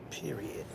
Period.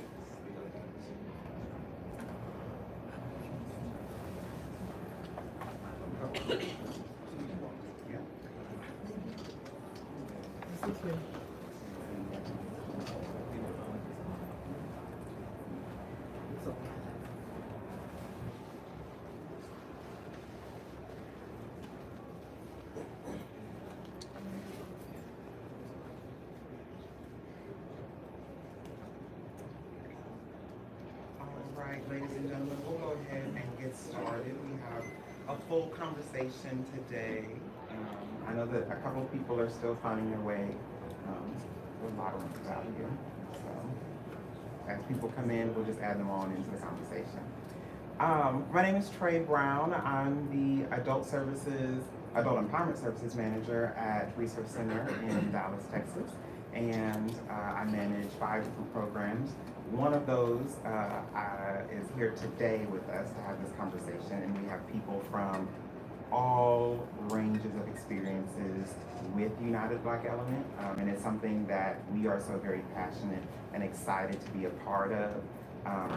All right, ladies and gentlemen, we'll go ahead and get started. We have a full conversation today. I know that a couple of people are still finding their way. There's a lot of rooms out here. So as people come in, we'll just add them on into the conversation. My name is Trey Brown. I'm the Adult Empowerment Services Manager at Research Center in Dallas, Texas. And I manage 5 different programs. One of those is here today with us to have this conversation, and we have people from all ranges of experiences with United Black Element, and it's something that we are so very passionate and excited to be a part of.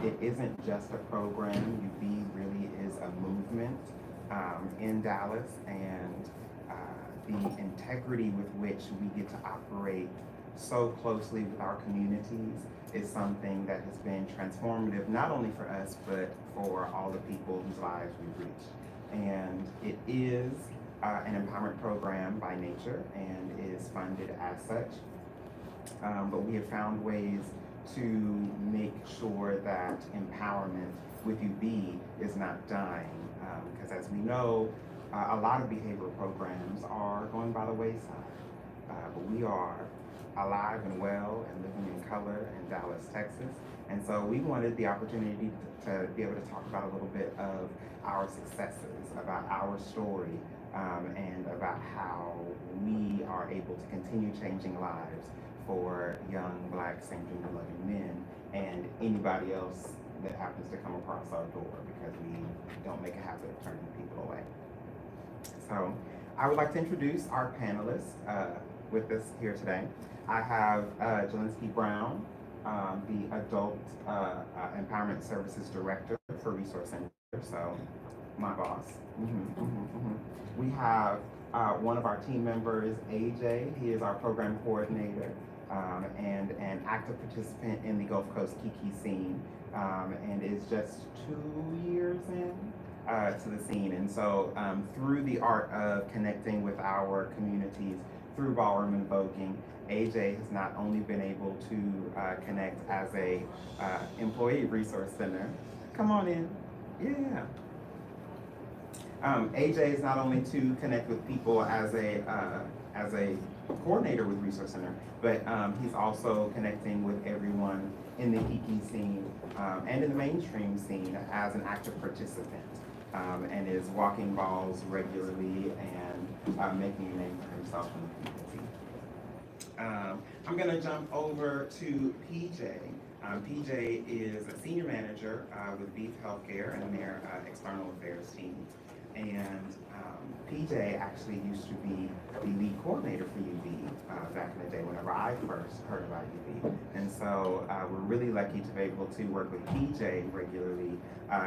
It isn't just a program. UBE really is a movement in Dallas, and the integrity with which we get to operate so closely with our communities is something that has been transformative, not only for us, but for all the people whose lives we've reached. And it is an empowerment program by nature and is funded as such. But we have found ways to make sure that empowerment with UB is not dying. Because as we know, a lot of behavioral programs are going by the wayside. But we are alive and well and living in color in Dallas, Texas. And so we wanted the opportunity to be able to talk about a little bit of our successes, about our story, and about how we are able to continue changing lives for young Black same-gender loving men and anybody else that happens to come across our door, because we don't make a habit of turning people away. So I would like to introduce our panelists with us here today. I have Jelinski Brown, the Adult Empowerment Services Director for Resource Center, so my boss. We have one of our team members, AJ. He is our program coordinator and an active participant in the Gulf Coast Kiki Scene, and is just 2 years in to the scene. And so through the art of connecting with our communities through ballroom and voguing, AJ has not only been able to connect as a employee resource center. Come on in, yeah. AJ is not only to connect with people as a coordinator with Resource Center, but he's also connecting with everyone in the Kiki scene and in the mainstream scene as an active participant, and is walking balls regularly and making a name for himself in the community. I'm gonna jump over to PJ. PJ is a senior manager with Beef Healthcare and their external affairs team. And PJ actually used to be the lead coordinator for UB back in the day whenever I first heard about UB. And so we're really lucky to be able to work with PJ regularly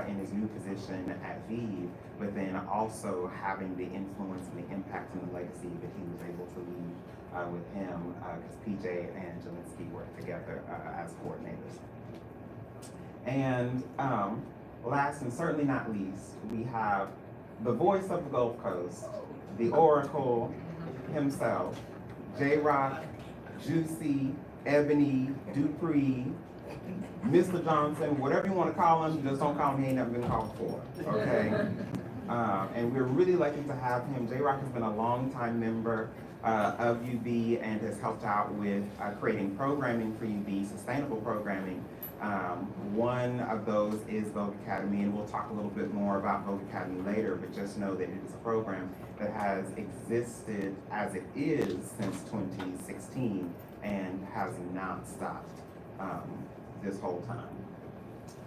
in his new position at ViV, but then also having the influence and the impact and the legacy that he was able to leave with him, because PJ and Jelinski worked together as coordinators. And last and certainly not least, we have the voice of the Gulf Coast, the Oracle himself, J-Rock, Juicy, Ebony, Dupree, Mr. Johnson, whatever you want to call him, just don't call him, he ain't never been called before, okay? And we're really lucky to have him. J-Rock has been a longtime member of UB and has helped out with creating programming for UB, sustainable programming. One of those is Vogue Academy, and we'll talk a little bit more about Vogue Academy later, but just know that it is a program that has existed as it is since 2016 and has not stopped this whole time.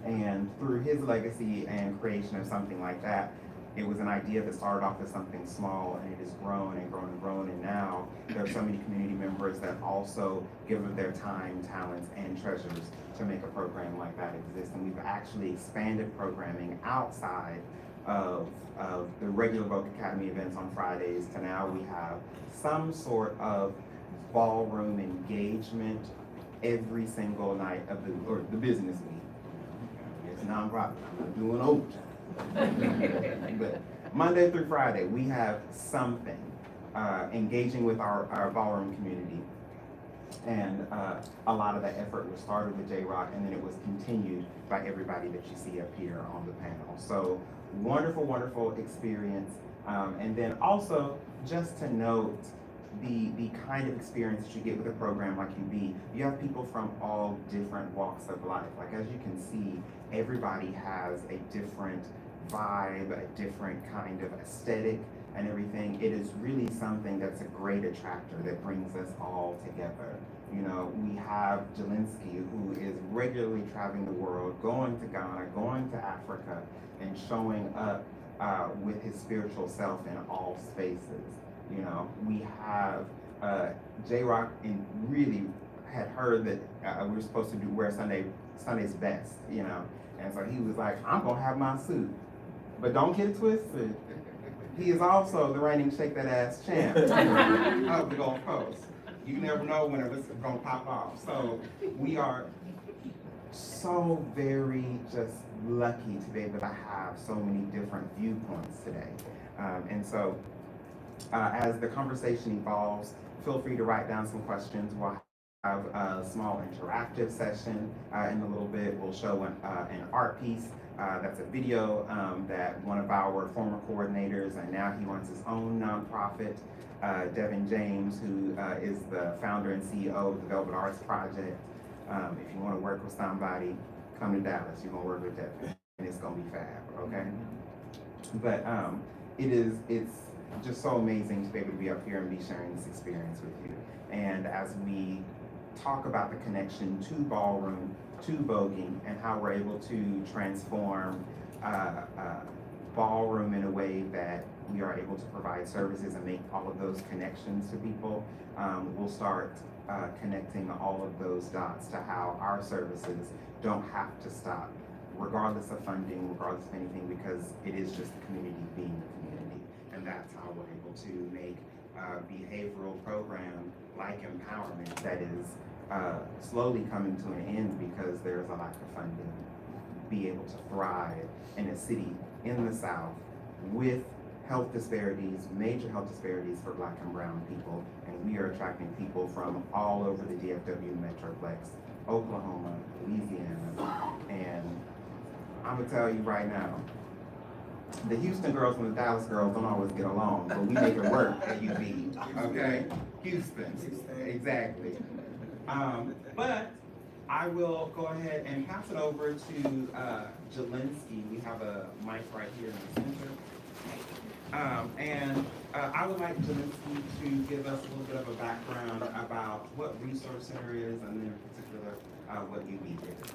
And through his legacy and creation of something like that, It was an idea that started off as something small, and it has grown and grown and grown, and now there are so many community members that also give of their time, talents, and treasures to make a program like that exist. And we've actually expanded programming outside of the regular Vogue Academy events on Fridays to now we have some sort of ballroom engagement every single night of the business week. It's nonprofit, I'm not doing overtime. But Monday through Friday, we have something engaging with our ballroom community. And a lot of that effort was started with J-Rock, and then it was continued by everybody that you see up here on the panel. So wonderful, wonderful experience. And then also, just to note, the kind of experience that you get with a program like UBE, you have people from all different walks of life. Like, as you can see, everybody has a different vibe, a different kind of aesthetic and everything. It is really something that's a great attractor that brings us all together. You know, we have Jelinsky, who is regularly traveling the world, going to Ghana, going to Africa, and showing up with his spiritual self in all spaces. You know, we have J-Rock, and really had heard that we were supposed to wear Sunday's best, you know, and so he was like, I'm gonna have my suit, but don't get it twisted. He is also the reigning Shake That Ass champ of the Gulf Coast. You never know when it's gonna pop off. So we are so very just lucky to be able to have so many different viewpoints today. And so as the conversation evolves, feel free to write down some questions. We'll have a small interactive session in a little bit. We'll show an art piece. That's a video that one of our former coordinators, and now he runs his own nonprofit, Devin James, who is the founder and CEO of the Velvet Arts Project. If you want to work with somebody, come to Dallas. You're going to work with Devin, and it's going to be fab, okay? But it's just so amazing to be able to be up here and be sharing this experience with you. And as we talk about the connection to ballroom, to voguing, and how we're able to transform ballroom in a way that we are able to provide services and make all of those connections to people, we'll start connecting all of those dots to how our services don't have to stop, regardless of funding, regardless of anything, because it is just the community being the community. And that's how we're able to make a behavioral program like empowerment that is slowly coming to an end because there's a lack of funding, be able to thrive in a city in the South with health disparities, major health disparities for Black and brown people. And we are attracting people from all over the DFW Metroplex, Oklahoma, Louisiana. And I'm gonna tell you right now, the Houston girls and the Dallas girls don't always get along, but we make it work at UBE, okay? Houston, exactly. But I will go ahead and pass it over to Jelinsky. We have a mic right here in the center. And I would like Jelinsky to give us a little bit of a background about what Resource Center is, and then in particular, what UBE is.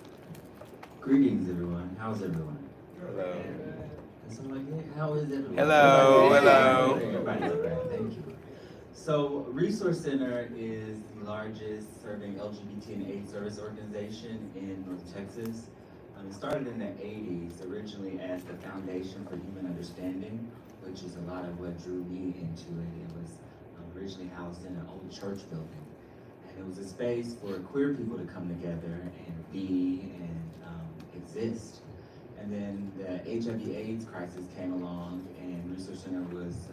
Greetings, everyone. How's everyone? Hello. So I'm like, hey, how is everyone? Hello, hello. Everybody's great. Thank you. So, Resource Center is the largest serving LGBT and AIDS service organization in North Texas. It started in the 80s, originally as the Foundation for Human Understanding, which is a lot of what drew me into it. It was originally housed in an old church building. And it was a space for queer people to come together and be and exist. And then the HIV/AIDS crisis came along, and Resource Center was,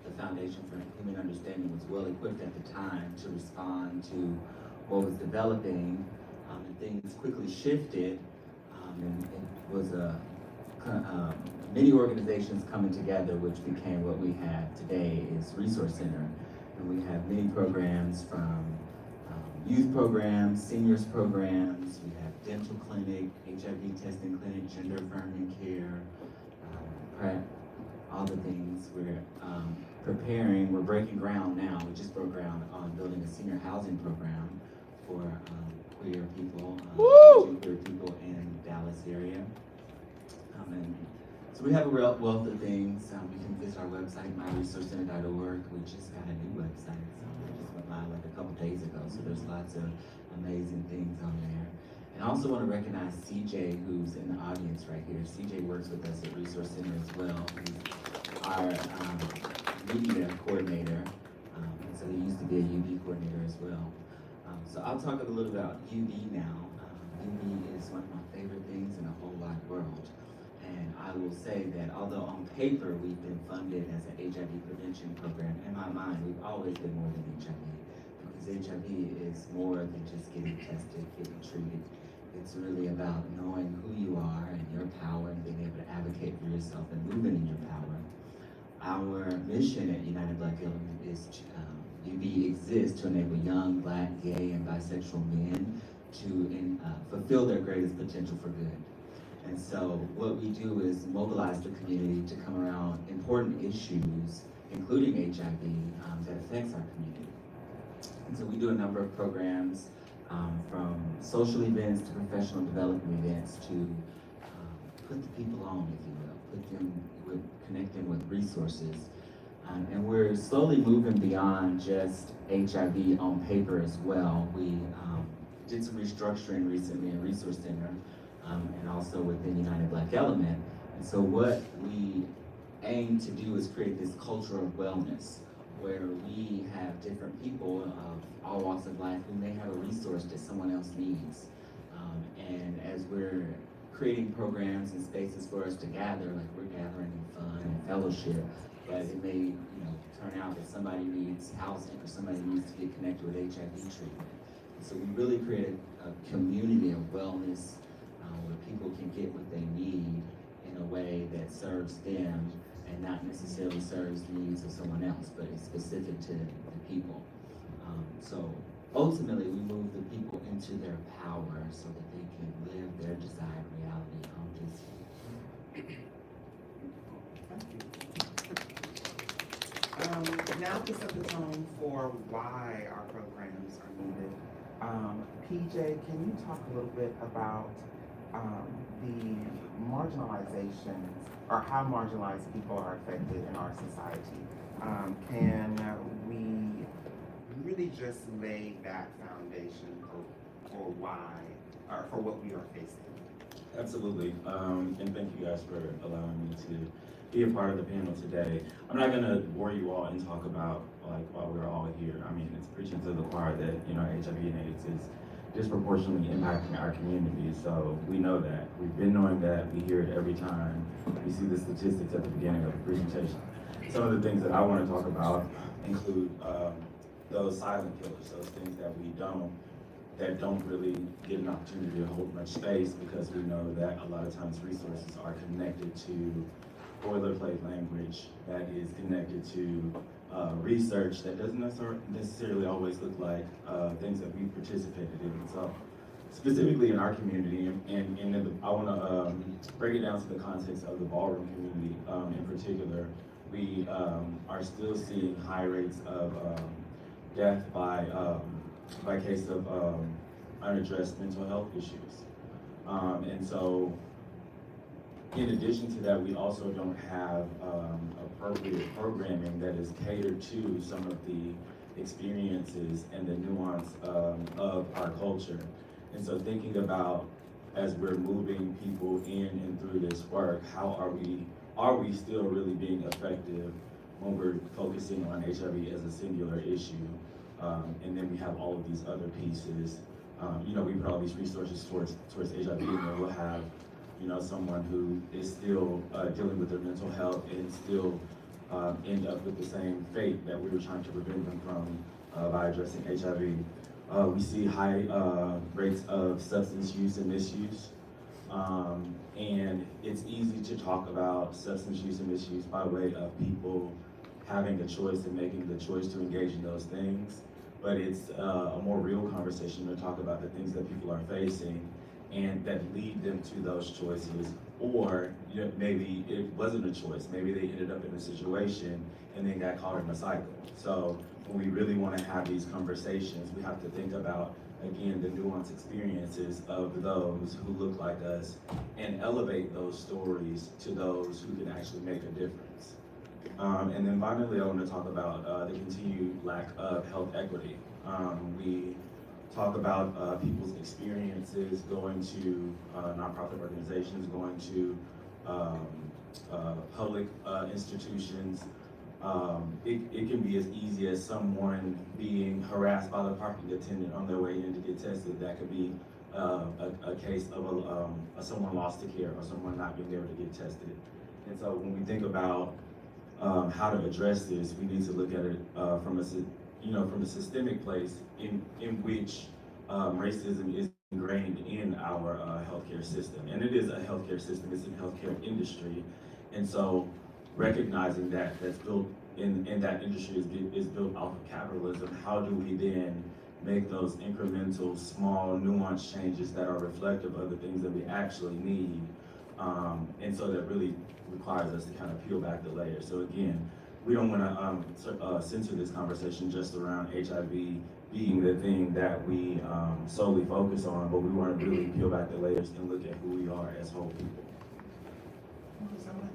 the Foundation for Human Understanding was well equipped at the time to respond to what was developing, and things quickly shifted, and it was many organizations coming together, which became what we have today is Resource Center. And we have many programs from youth programs, seniors programs, we have dental clinic, HIV testing clinic, gender affirming care, PrEP, all the things. We're preparing, we're breaking ground now. We just broke ground on building a senior housing program for queer people, queer people in the Dallas area. And So we have a real wealth of things. You can visit our website, myresourcecenter.org. We just got a new website, so we just went live like a couple days ago. So there's lots of amazing things on there. And I also want to recognize CJ, who's in the audience right here. CJ works with us at Resource Center as well. He's our media coordinator. And so he used to be a UB coordinator as well. So I'll talk a little about UB now. UB is one of my favorite things in the whole wide world. And I will say that although on paper we've been funded as an HIV prevention program, in my mind we've always been more than HIV. Because HIV is more than just getting tested, getting treated. It's really about knowing who you are and your power and being able to advocate for yourself and moving in your power. Our mission at United Black Element is UB exists to enable young, Black, gay, and bisexual men to fulfill their greatest potential for good. And so what we do is mobilize the community to come around important issues, including HIV, that affects our community. And so we do a number of programs, from social events to professional development events to put the people on, if you will, connect them with resources. And we're slowly moving beyond just HIV on paper as well. We did some restructuring recently in Resource Center, and also within United Black Element. And so what we aim to do is create this culture of wellness, where we have different people of all walks of life who may have a resource that someone else needs. And as we're creating programs and spaces for us to gather, like we're gathering in fun and fellowship, but it may turn out that somebody needs housing or somebody needs to get connected with HIV treatment. So we really create a community of wellness where people can get what they need in a way that serves them and not necessarily serves the needs of someone else, but is specific to the people. So ultimately, we move the people into their power so that they can live their desired reality on this. Now to set the tone for why our programs are needed, PJ, can you talk a little bit about the marginalizations, or how marginalized people are affected in our society? Can we really just lay that foundation for why, or for what we are facing? Absolutely, and thank you guys for allowing me to be a part of the panel today. I'm not gonna bore you all and talk about like why we're all here. I mean, it's preaching to the choir that HIV and AIDS is disproportionately impacting our community. So we know that. We've been knowing that. We hear it every time we see the statistics at the beginning of the presentation. Some of the things that I want to talk about include those silent killers, those things that that don't really get an opportunity to hold much space, because we know that a lot of times resources are connected to boilerplate language that is connected to research that doesn't necessarily always look like things that we participated in. So specifically in our community, I want to break it down to the context of the ballroom community in particular. We are still seeing high rates of death by case of unaddressed mental health issues. And so in addition to that, we also don't have appropriate programming that is catered to some of the experiences and the nuance of our culture. And so thinking about, as we're moving people in and through this work, how are we still really being effective when we're focusing on HIV as a singular issue? And then we have all of these other pieces. We put all these resources towards HIV, and then we'll have someone who is still dealing with their mental health and still end up with the same fate that we were trying to prevent them from by addressing HIV. We see high rates of substance use and misuse. And it's easy to talk about substance use and misuse by way of people having a choice and making the choice to engage in those things. But it's a more real conversation to talk about the things that people are facing and that lead them to those choices. Or maybe it wasn't a choice. Maybe they ended up in a situation and then got caught in a cycle. So when we really want to have these conversations, we have to think about again, the nuanced experiences of those who look like us and elevate those stories to those who can actually make a difference. And then finally, I want to talk about the continued lack of health equity. We talk about people's experiences going to nonprofit organizations, going to public institutions. It can be as easy as someone being harassed by the parking attendant on their way in to get tested. That could be a case of someone lost to care or someone not being able to get tested. And so when we think about how to address this, we need to look at it from a systemic place in which racism is ingrained in our healthcare system. And it is a healthcare system, it's a healthcare industry. And so recognizing that that's built in that industry is built off of capitalism, how do we then make those incremental, small, nuanced changes that are reflective of the things that we actually need? And so that really requires us to kind of peel back the layers. So again, we don't want to center this conversation just around HIV being the thing that we solely focus on, but we want to really peel back the layers and look at who we are as whole people. Thank you so much.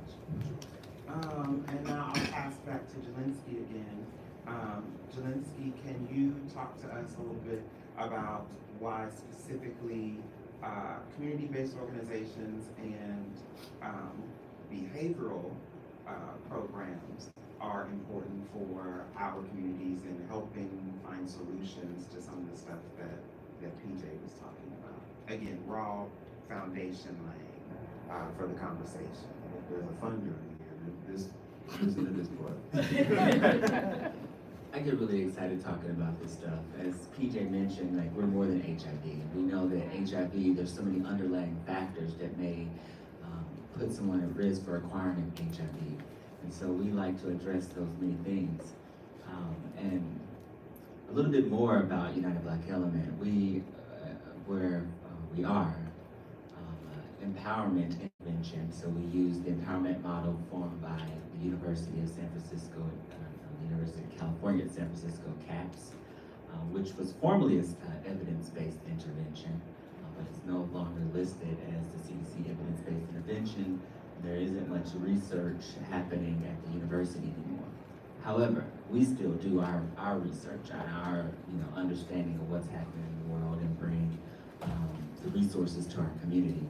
And now I'll pass back to Jelinski again. Jelinski, can you talk to us a little bit about why specifically community-based organizations and behavioral programs are important for our communities in helping find solutions to some of the stuff that PJ was talking about? Again, raw foundation laying for the conversation. There's a funder in here. Listen to this part. I get really excited talking about this stuff. As PJ mentioned, like, we're more than HIV. We know that HIV, there's so many underlying factors that may put someone at risk for acquiring HIV. And so we like to address those many things. And a little bit more about United Black Element. We are empowerment intervention. So we use the empowerment model formed by the University of San Francisco, the University of California at San Francisco, CAPS, which was formerly an evidence-based intervention, but it's no longer listed as the CDC evidence-based intervention. There isn't much research happening at the university anymore. However, we still do our research and our understanding of what's happening in the world and bring the resources to our community.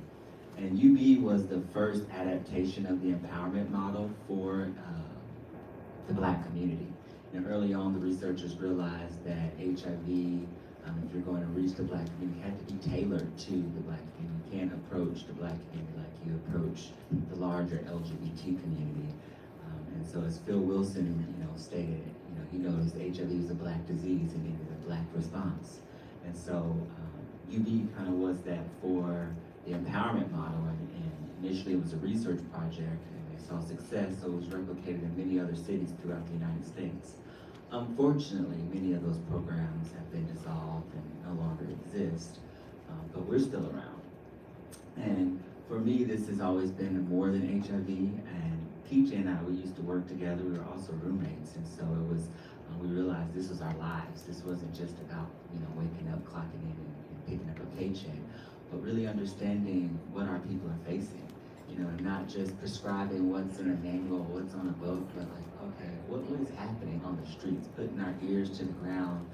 And UBE was the first adaptation of the empowerment model for the Black community. And early on, the researchers realized that HIV, if you're going to reach the Black community, had to be tailored to the Black community. You can't approach the Black community like you approach the larger LGBT community. And so, as Phil Wilson, stated, he noticed HIV was a Black disease and needed a Black response. And so, UBE kind of was that for the empowerment model, and initially it was a research project, and they saw success, so it was replicated in many other cities throughout the United States. Unfortunately, many of those programs have been dissolved and no longer exist, but we're still around. And for me, this has always been more than HIV, and PJ and I, we used to work together. We were also roommates, and so it was, we realized this was our lives. This wasn't just about, waking up, clocking in, and picking up a paycheck, but really understanding what our people are facing. Not just prescribing what's in a manual, what's on a book, but like, okay, what is happening on the streets, putting our ears to the ground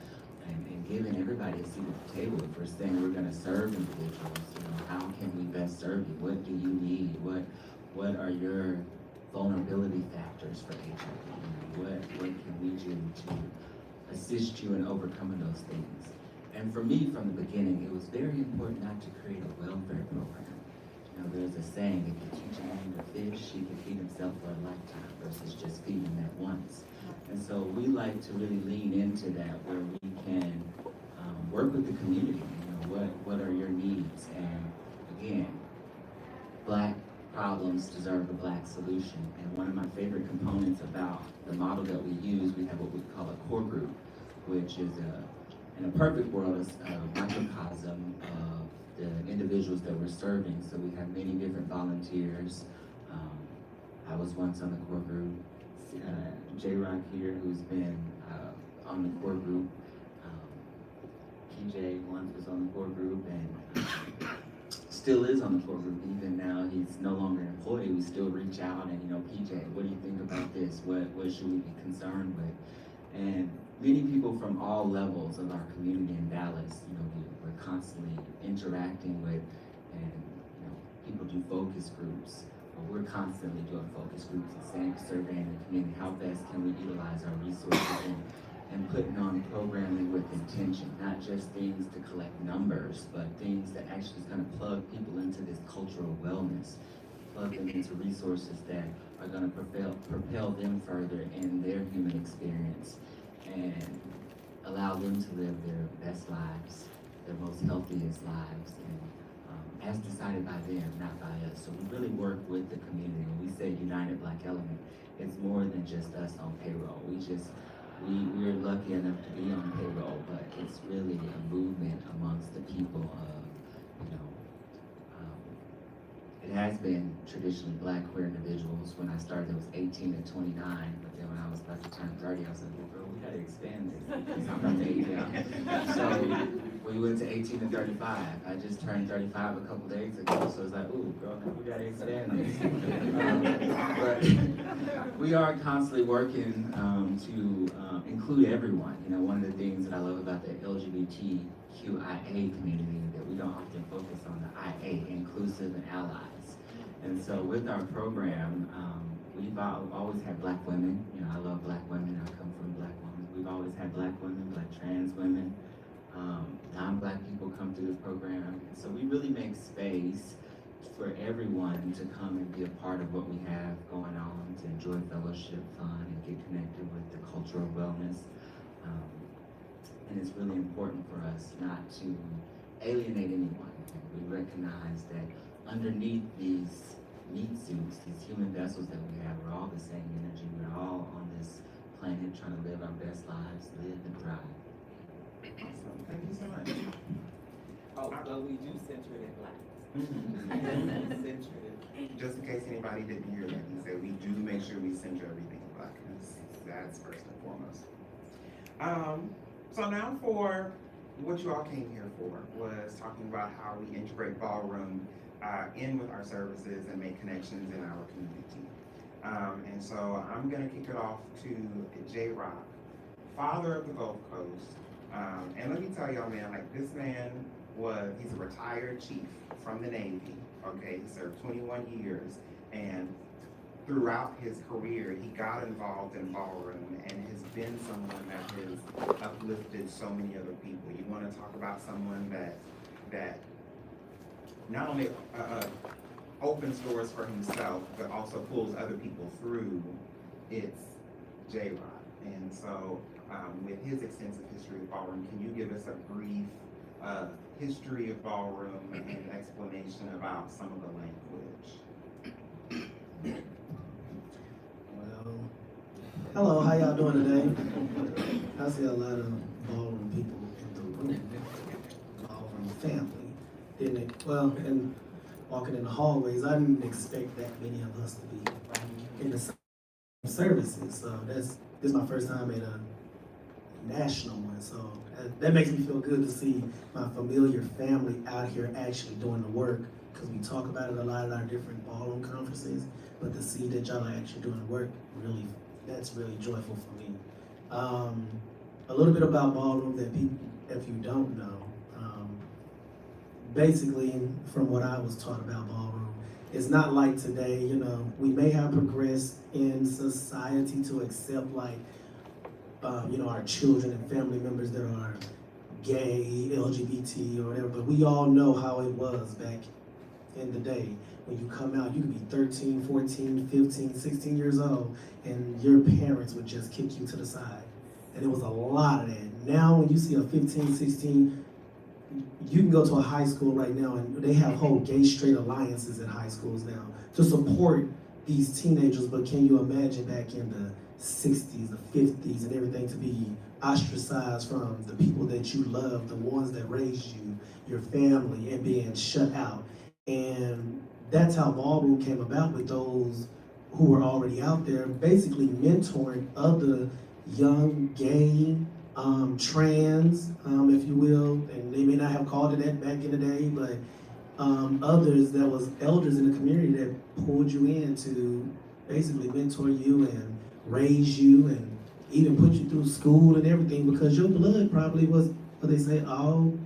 and giving everybody a seat at the table. If we're saying we're gonna serve individuals, how can we best serve you? What do you need? What are your vulnerability factors for HIV? What can we do to assist you in overcoming those things? And for me, from the beginning, it was very important not to create a welfare program. There's a saying, if you teach a man to fish, he can feed himself for a lifetime versus just feeding him at once. And so we like to really lean into that, where we can work with the community. What are your needs? And again, Black problems deserve a Black solution. And one of my favorite components about the model that we use, we have what we call a core group, which is in a perfect world, a microcosm of the individuals that we're serving. So we have many different volunteers. I was once on the core group. J-Rock here, who's been on the core group. PJ once was on the core group and still is on the core group. Even now, he's no longer an employee. We still reach out and, PJ, what do you think about this? What should we be concerned with? And many people from all levels of our community in Dallas, we're constantly interacting with, and people do focus groups. We're constantly doing focus groups and surveying the community. How best can we utilize our resources and putting on programming with intention, not just things to collect numbers, but things that actually is going to plug people into this cultural wellness, plug them into resources that are going to propel them further in their human experience and allow them to live their best lives, their most healthiest lives, and as decided by them, not by us. So we really work with the community. When we say United Black Element, it's more than just us on payroll. We're lucky enough to be on payroll, but it's really a movement amongst the people of, it has been traditionally Black queer individuals. When I started, it was 18 to 29, but then when I was about to turn 30, I was like, well, girl, we gotta expand this. I'm not the age now. So we went to 18 to 35. I just turned 35 a couple days ago, so it's like, ooh, girl, now we gotta expand this. But we are constantly working to include everyone. One of the things that I love about the LGBTQIA community that we don't often focus on the IA, inclusive and allies. And so with our program, we've always had Black women. I love Black women. I come from Black women. We've always had Black women, Black trans women, non-Black people come through the program. And so we really make space for everyone to come and be a part of what we have going on, to enjoy fellowship, fun, and get connected with the cultural wellness. And it's really important for us not to alienate anyone. We recognize that underneath these meat suits, these human vessels that we have, we're all the same energy. We're all on this planet trying to live our best lives, live and thrive. Awesome. Thank you so much. Oh, well, we do center it in Black. Just in case anybody didn't hear that, he said we do make sure we center everything in Blackness. That's first and foremost. So now for what you all came here for was talking about how we integrate Ballroom in with our services and make connections in our community. And so I'm gonna kick it off to J-Rock, father of the Gulf Coast. And let me tell y'all, man, like this man he's a retired chief from the Navy, okay? He served 21 years, and throughout his career, he got involved in Ballroom and has been someone that has uplifted so many other people. You wanna talk about someone that not only opens doors for himself, but also pulls other people through, it's J-Rock. And so with his extensive history of Ballroom, can you give us a brief history of Ballroom and an explanation about some of the language? Well, hello, how y'all doing today? I see a lot of Ballroom people in the room. Ballroom family, didn't it? Well, and walking in the hallways, I didn't expect that many of us to be in the same services. So this is my first time at a national one, so that makes me feel good to see my familiar family out here actually doing the work, because we talk about it a lot at our different Ballroom conferences, but to see that y'all are actually doing the work, really, that's really joyful for me. A little bit about Ballroom that people, if you don't know, basically from what I was taught about Ballroom, it's not like today, we may have progressed in society to accept like our children and family members that are gay, LGBT, or whatever, but we all know how it was back in the day. When you come out, you could be 13, 14, 15, 16 years old, and your parents would just kick you to the side. And it was a lot of that. Now, when you see a 15, 16, you can go to a high school right now, and they have whole gay straight alliances at high schools now to support these teenagers, but can you imagine back in the 60s, the 50s, and everything, to be ostracized from the people that you love, the ones that raised you, your family, and being shut out. And that's how Ballroom came about, with those who were already out there, basically mentoring other young gay trans, if you will, and they may not have called it that back in the day, but others that was elders in the community that pulled you in to basically mentor you and raise you and even put you through school and everything, because your blood probably was what they say, all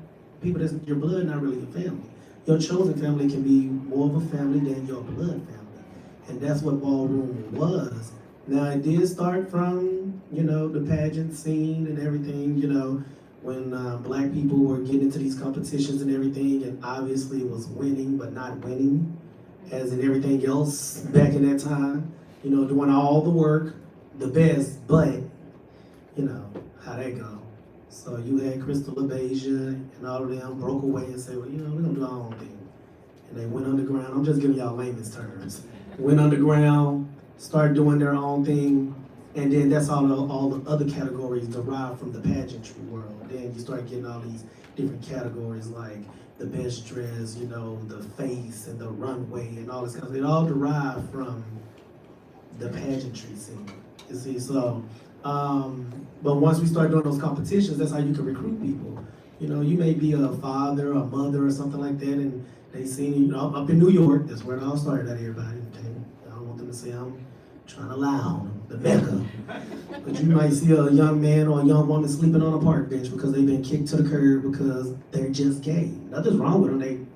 people that's your blood, not really your family. Your chosen family can be more of a family than your blood family. And that's what Ballroom was. Now it did start from, the pageant scene and everything, when black people were getting into these competitions and everything, and obviously was winning, but not winning, as in everything else back in that time, doing all the work, the best, but, how that go. So you had Crystal LaBeija and all of them broke away and said, well, we're gonna do our own thing. And they went underground. I'm just giving y'all layman's terms. Went underground, started doing their own thing, and then that's all the other categories derived from the pageantry world. Then you start getting all these different categories like the best dress, the face and the runway and all this kind of stuff. It all derived from the pageantry scene. You see, so but once we start doing those competitions, that's how you can recruit people. You may be a father, a mother, or something like that, and they see you up in New York. That's where it all started. At everybody, okay? I don't want them to say I'm trying to lie on them, the Mecca. But you might see a young man or a young woman sleeping on a park bench because they've been kicked to the curb because they're just gay. Nothing's wrong with them.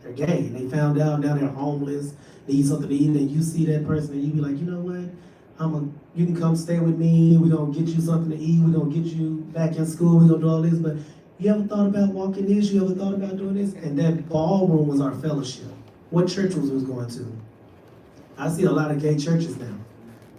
They're gay. And they found out now they're homeless, need something to eat, and you see that person and you be like, you know what? You can come stay with me, we're gonna get you something to eat, we're gonna get you back in school, we're gonna do all this, but you ever thought about walking this? You ever thought about doing this? And that ballroom was our fellowship. What church was going to? I see a lot of gay churches now.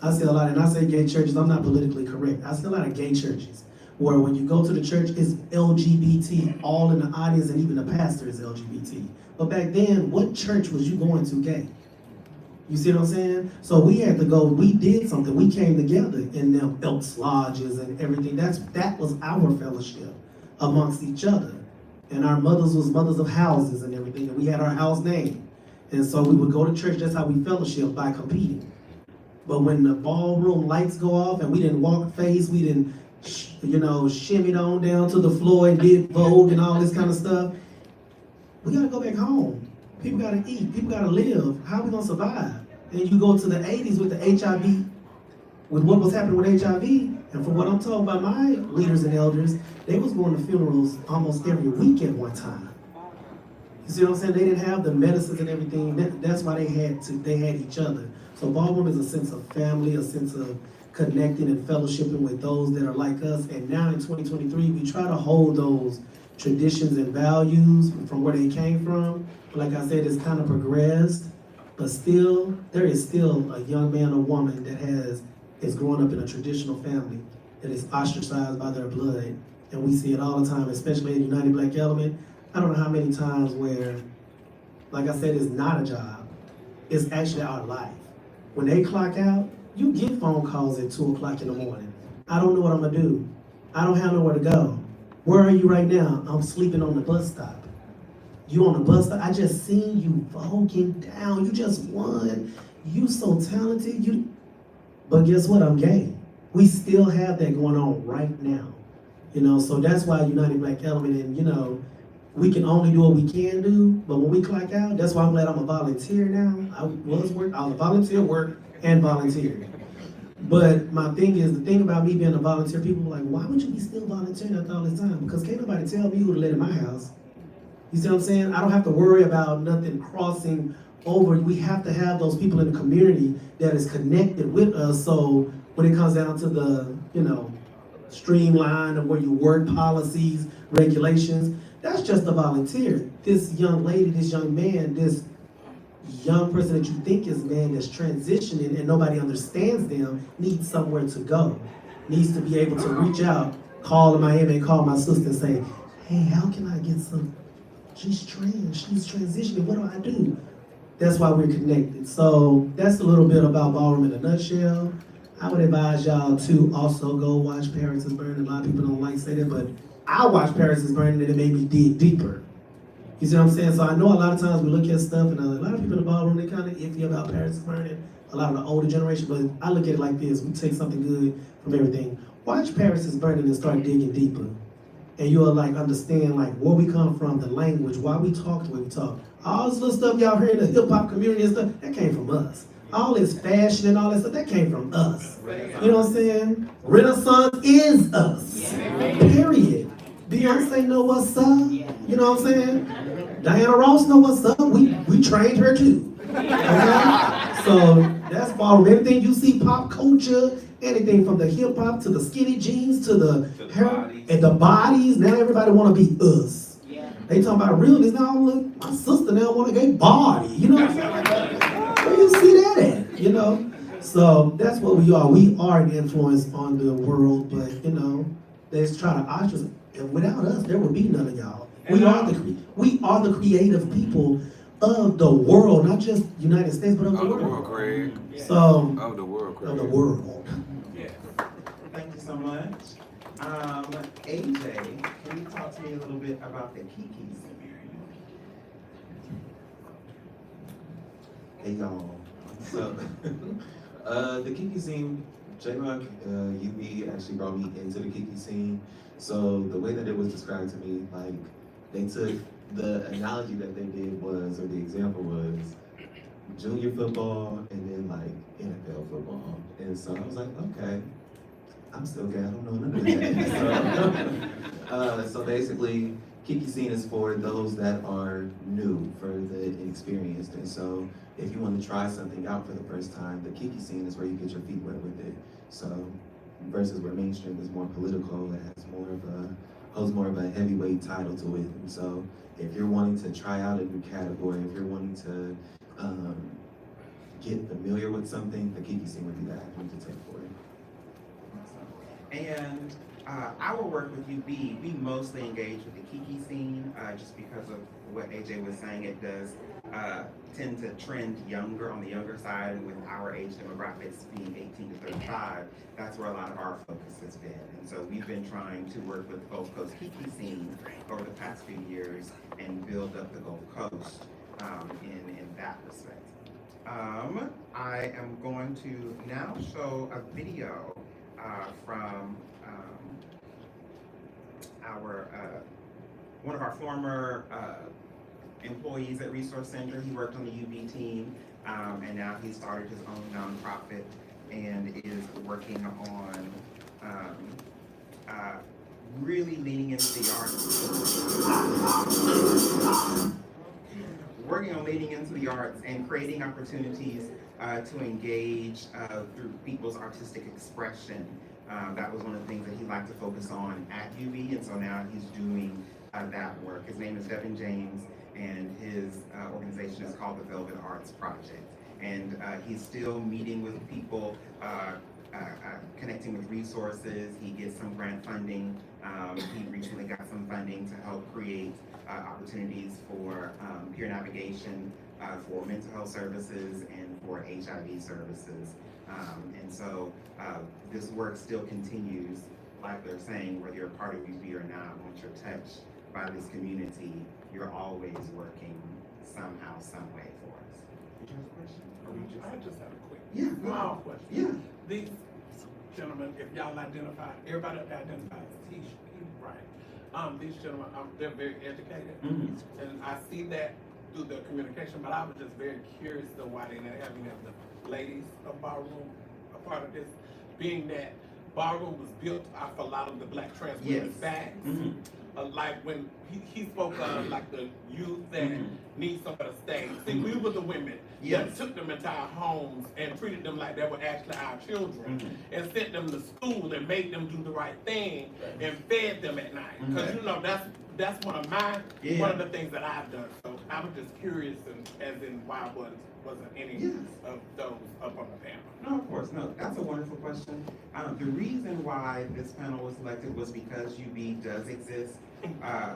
I see a lot, and I say gay churches, I'm not politically correct. I see a lot of gay churches where when you go to the church, it's LGBT, all in the audience, and even the pastor is LGBT. But back then, what church was you going to gay? You see what I'm saying? So we had to go, we did something. We came together in them Elks Lodges and everything. That was our fellowship amongst each other. And our mothers was mothers of houses and everything. And we had our house name. And so we would go to church. That's how we fellowship, by competing. But when the ballroom lights go off and we didn't walk face, we didn't, shimmied on down to the floor and did Vogue and all this kind of stuff, we got to go back home. People gotta eat, people gotta live. How are we gonna survive? And you go to the 80s with the HIV, with what was happening with HIV, and from what I'm told by my leaders and elders, they was going to funerals almost every week at one time. You see what I'm saying? They didn't have the medicines and everything. That's why they had each other. So ballroom is a sense of family, a sense of connecting and fellowshipping with those that are like us. And now in 2023, we try to hold those traditions and values from where they came from. Like I said, it's kind of progressed, but still, there is still a young man or woman that is growing up in a traditional family that is ostracized by their blood. And we see it all the time, especially in United Black Element. I don't know how many times where, like I said, it's not a job. It's actually our life. When they clock out, you get phone calls at 2 o'clock in the morning. I don't know what I'm gonna do. I don't have nowhere to go. Where are you right now? I'm sleeping on the bus stop. You on the bus stop? I just seen you voguing down. You just won. You so talented. But guess what? I'm gay. We still have that going on right now. So that's why United Black Element, and we can only do what we can do, but when we clock out, that's why I'm glad I'm a volunteer now. I was a volunteer work and volunteer. But my thing is, the thing about me being a volunteer, people are like, why would you be still volunteering after all this time? Because can't nobody tell me who to let in my house. You see what I'm saying? I don't have to worry about nothing crossing over. We have to have those people in the community that is connected with us. So when it comes down to the, streamline of where you work, policies, regulations, that's just a volunteer. This young lady, this young man, this young person that you think is man that's transitioning and nobody understands them needs somewhere to go. Needs to be able to reach out, call in Miami and call my sister and say, hey, how can I get some? She's trans, she's transitioning, what do I do? That's why we're connected. So that's a little bit about Ballroom in a nutshell. I would advise y'all to also go watch Paris is Burning. A lot of people don't like to say that, but I watched Paris is Burning and it made me dig deeper. You see what I'm saying? So I know a lot of times we look at stuff and a lot of people in the ballroom, they kind of iffy about Paris is Burning. a lot of the older generation, but I look at it like this: we take something good from everything. Watch Paris is Burning and start digging deeper, and you'll like understand like where we come from, the language, why we talk the way we talk. All this little stuff y'all heard in the hip hop community and stuff, that came from us. All this fashion and all that stuff, that came from us. You know what I'm saying? Renaissance is us. Period. Beyonce know what's up. You know what I'm saying? Diana Ross know what's up. We trained her too. Okay? So that's ballroom. Anything you see, pop culture, anything from the hip hop to the skinny jeans to the hair and the bodies. Now everybody want to be us. They talking about realness. Now look, my sister now want to get body. You know what I'm saying? Where you see that at? You know. So that's what we are. We are an influence on the world, but you know, they just try to ostracize. And without us, there would be none of y'all. We are the creative people of the world, not just United States, but of the world. Craig. So Of the world, Craig. of the world. Thank you so much. AJ, can you talk to me a little bit about the Kiki Scene? Hey y'all. So, the Kiki Scene, J-Rock, UBE actually brought me into the Kiki Scene. So the way that it was described to me, like, they took, the analogy that they did was, or the example was, junior football and then like NFL football. And so I was like, okay, I'm still gay, I don't know none of that. So basically, Kiki Scene is for those that are new, for the inexperienced. And so if you want to try something out for the first time, the Kiki Scene is where you get your feet wet with it. So versus where mainstream is more political, it has more of a, holds more of a heavyweight title to it. And so if you're wanting to try out a new category, if you're wanting to get familiar with something, the Kiki Scene would be the avenue to take for it. And our work with UB, we mostly engage with the Kiki Scene, just because of what AJ was saying. It does tend to trend younger, on the younger side, and with our age demographics being 18 to 35, that's where a lot of our focus has been. And so we've been trying to work with the Gulf Coast Kiki Scene over the past few years and build up the Gulf Coast in that respect. I am going to now show a video from our one of our former employees at Resource Center. He worked on the UB team, and now he started his own nonprofit and is working on really leaning into the arts. Working on leaning into the arts and creating opportunities to engage through people's artistic expression. That was one of the things that he liked to focus on at UB, and so now he's doing that work. His name is Devin James, and his organization is called the Velvet Arts Project. And he's still meeting with people, connecting with resources. He gets some grant funding. He recently got some funding to help create opportunities for peer navigation, for mental health services, and for HIV services. And so this work still continues, like they're saying, whether you're a part of UB or not. Once you're touched by this community, you're always working somehow, some way for us. Did you have a question? I just have a quick, Yeah, small question. Yeah. These gentlemen, if y'all identify, everybody identifies right? These gentlemen, they're very educated, and I see that through the communication. But I was just very curious though why they didn't have any of the ladies of Ballroom a part of this, being that Ballroom was built off a lot of the Black trans women's backs. Like when he spoke of like the youth that need somewhere to stay. See, we were the women that took them into our homes and treated them like they were actually our children, and sent them to school and made them do the right thing and fed them at night. Because you know that's one of my one of the things that I've done. So I was just curious, and as in why wasn't any of those up on the panel? No, of course, no. That's a wonderful question. The reason why this panel was selected was because UB does exist by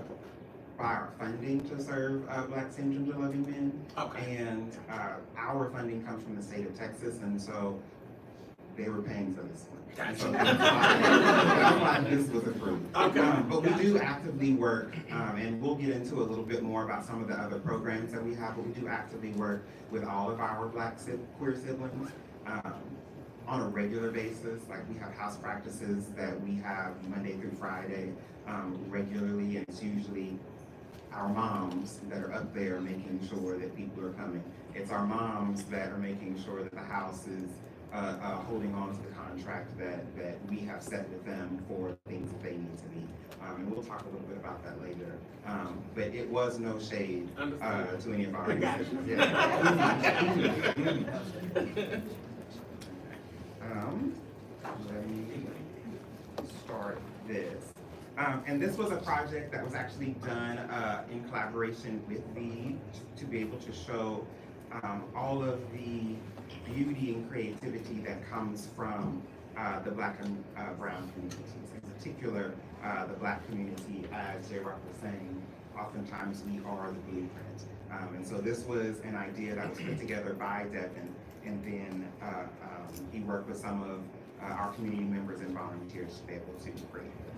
our funding to serve Black cisgender loving men. Okay. And our funding comes from the state of Texas, and so they were paying for this one. Gotcha. So that's why this was approved. Okay. But we do actively work, and we'll get into a little bit more about some of the other programs that we have, but we do actively work with all of our queer siblings on a regular basis. Like we have house practices that we have Monday through Friday regularly, and it's usually our moms that are up there making sure that people are coming. It's our moms that are making sure that the house is holding on to the contract that we have set with them for things that they need to meet. And we'll talk a little bit about that later. But it was no shade to any of our musicians. Let me start this. And this was a project that was actually done in collaboration with VEE to be able to show all of the beauty and creativity that comes from the Black and brown communities. In particular, the Black community, as J-Rock was saying, oftentimes we are the blueprint. And so this was an idea that was put together by Devin, and then he worked with some of our community members and volunteers to be able to create this.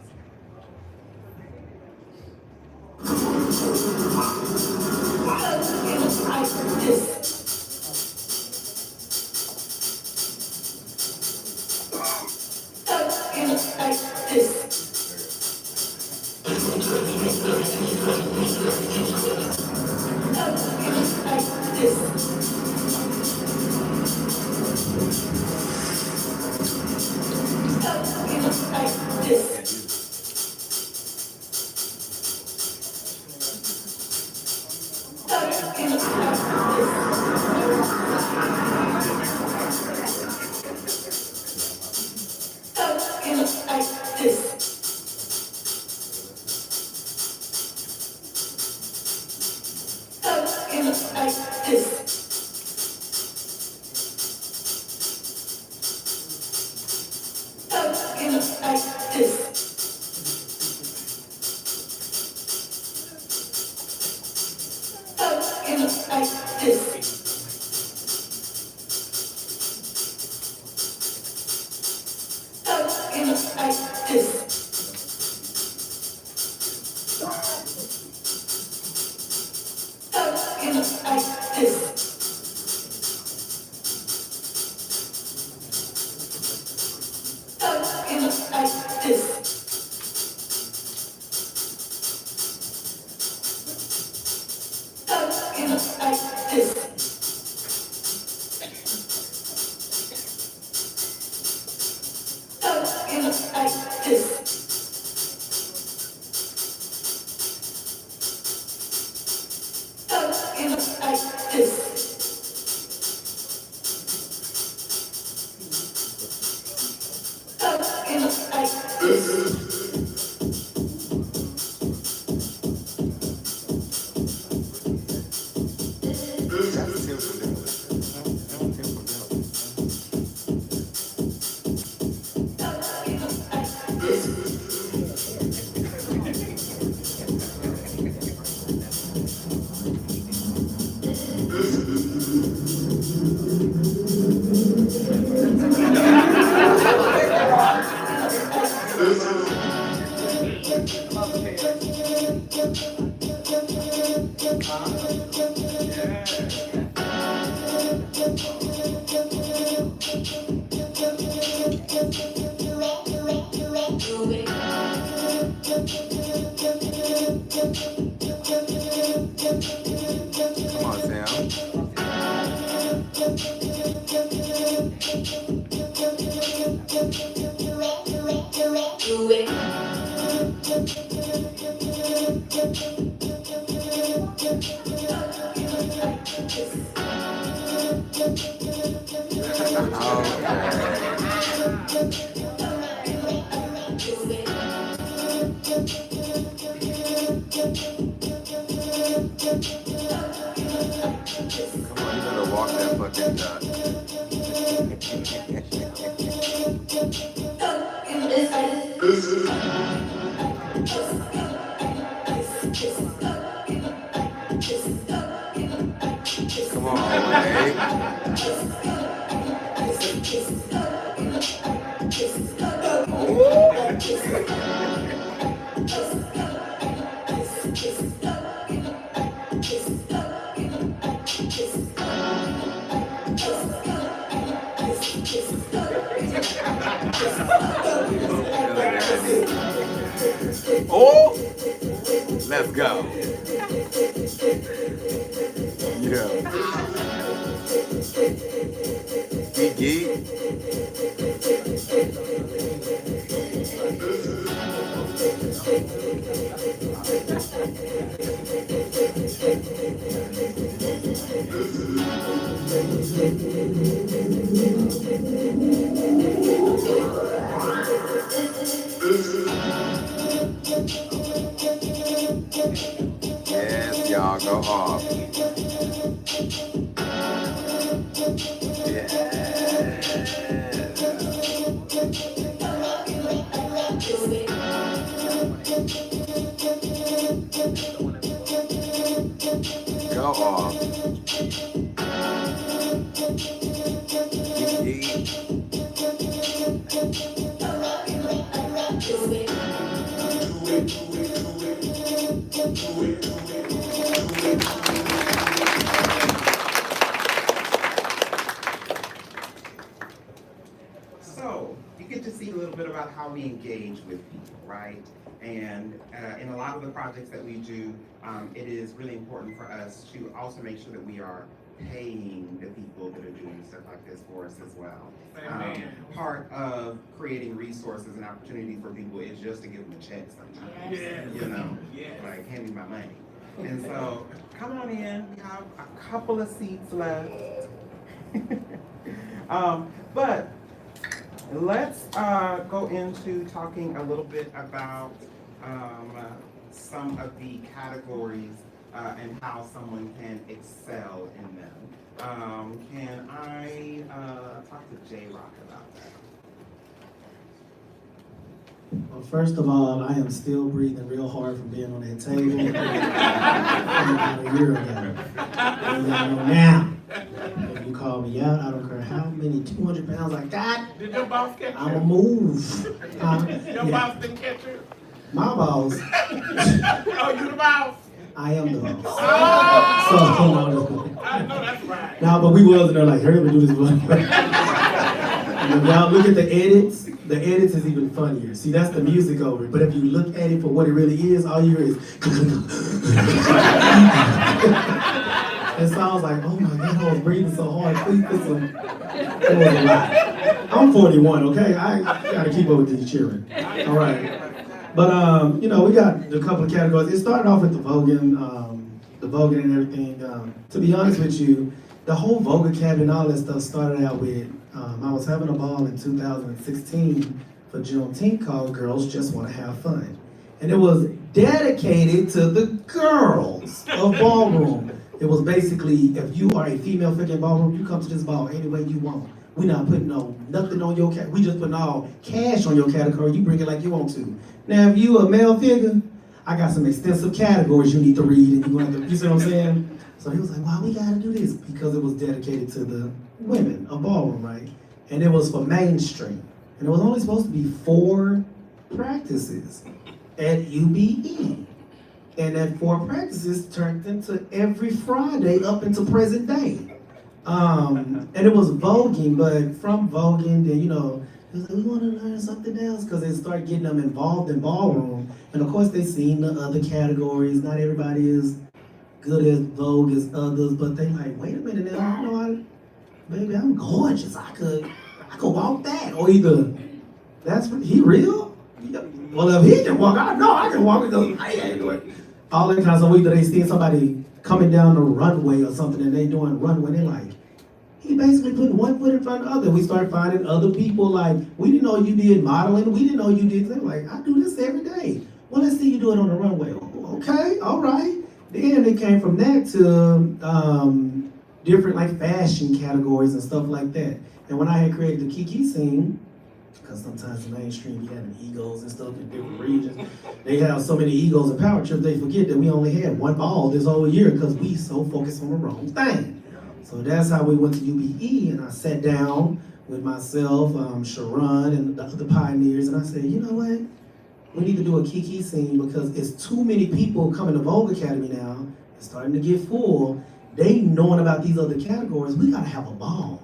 Come on, Oh, let's go. Yeah. Kiki. Yes, y'all go off. Go off. So, you get to see a little bit about how we engage with people, right? And in a lot of the projects that we do, it is really important for us to also make sure that we are paying the people that are doing stuff like this for us as well. Part of creating resources and opportunity for people is just to give them a check sometimes, you know, like hand me my money. And so, come on in, we have a couple of seats left. But let's go into talking a little bit about some of the categories and how someone can excel in them. Can I talk to J-Rock about that? Well, first of all, I am still breathing real hard from being on that table about a year ago. And I know now, if you call me out, I don't care how many 200 pounds I got, Did your boss catch I'ma you? move. Your boss didn't catch you? My boss, Oh, you the boss? I am the boss. Oh! So, I know that's right. no, but we was in there like, hurry up and do this one. And if y'all look at the edits is even funnier. See, that's the music over it. But if you look at it for what it really is, all you hear is and so I was like, oh my God, I was breathing so hard. Please put some. It was a lot. I'm 41, okay? I gotta keep up with these children. All right. But you know, we got a couple of categories. It started off with the voguing and everything. To be honest with you, the whole Vogue Academy and all that stuff started out with, I was having a ball in 2016 for Juneteenth called Girls Just Want to Have Fun. And it was dedicated to the girls of Ballroom. It was basically, if you are a female figure in Ballroom, you come to this ball any way you want. We're not putting nothing on your we just putting all cash on your category. You bring it like you want to. Now, if you a male figure, I got some extensive categories you need to read, and you see what I'm saying? So he was like, "Why we gotta do this?" Because it was dedicated to the women of Ballroom, right? And it was for mainstream, and it was only supposed to be 4 practices at UBE, and that 4 practices turned into every Friday up until present day. And it was voguing, but from voguing, then, you know, it was like, we want to learn something else, because they started getting them involved in Ballroom. And of course, they seen the other categories. Not everybody is good as Vogue as others, but they like, wait a minute now, you know, baby, I'm gorgeous. I could walk that. Or either, he real? Well, if he can walk, I know I can walk, because I ain't doing it. All that kind of stuff. Either they seen somebody coming down the runway or something, and they doing runway, they like, he basically put one foot in front of the other. We started finding other people like, we didn't know you did modeling, we didn't know you did, they're like, I do this every day. Well, let's see you do it on the runway. Okay, all right. Then it came from that to different like fashion categories and stuff like that. And when I had created the Kiki Scene, because sometimes the mainstream, you have egos and stuff in different regions. They have so many egos and power trips, they forget that we only had one ball this whole year because we so focused on the wrong thing. So that's how we went to UBE, and I sat down with myself, Sharon, and the other pioneers, and I said, you know what? We need to do a Kiki Scene because it's too many people coming to Vogue Academy now. It's starting to get full. They knowing about these other categories. We gotta have a ball.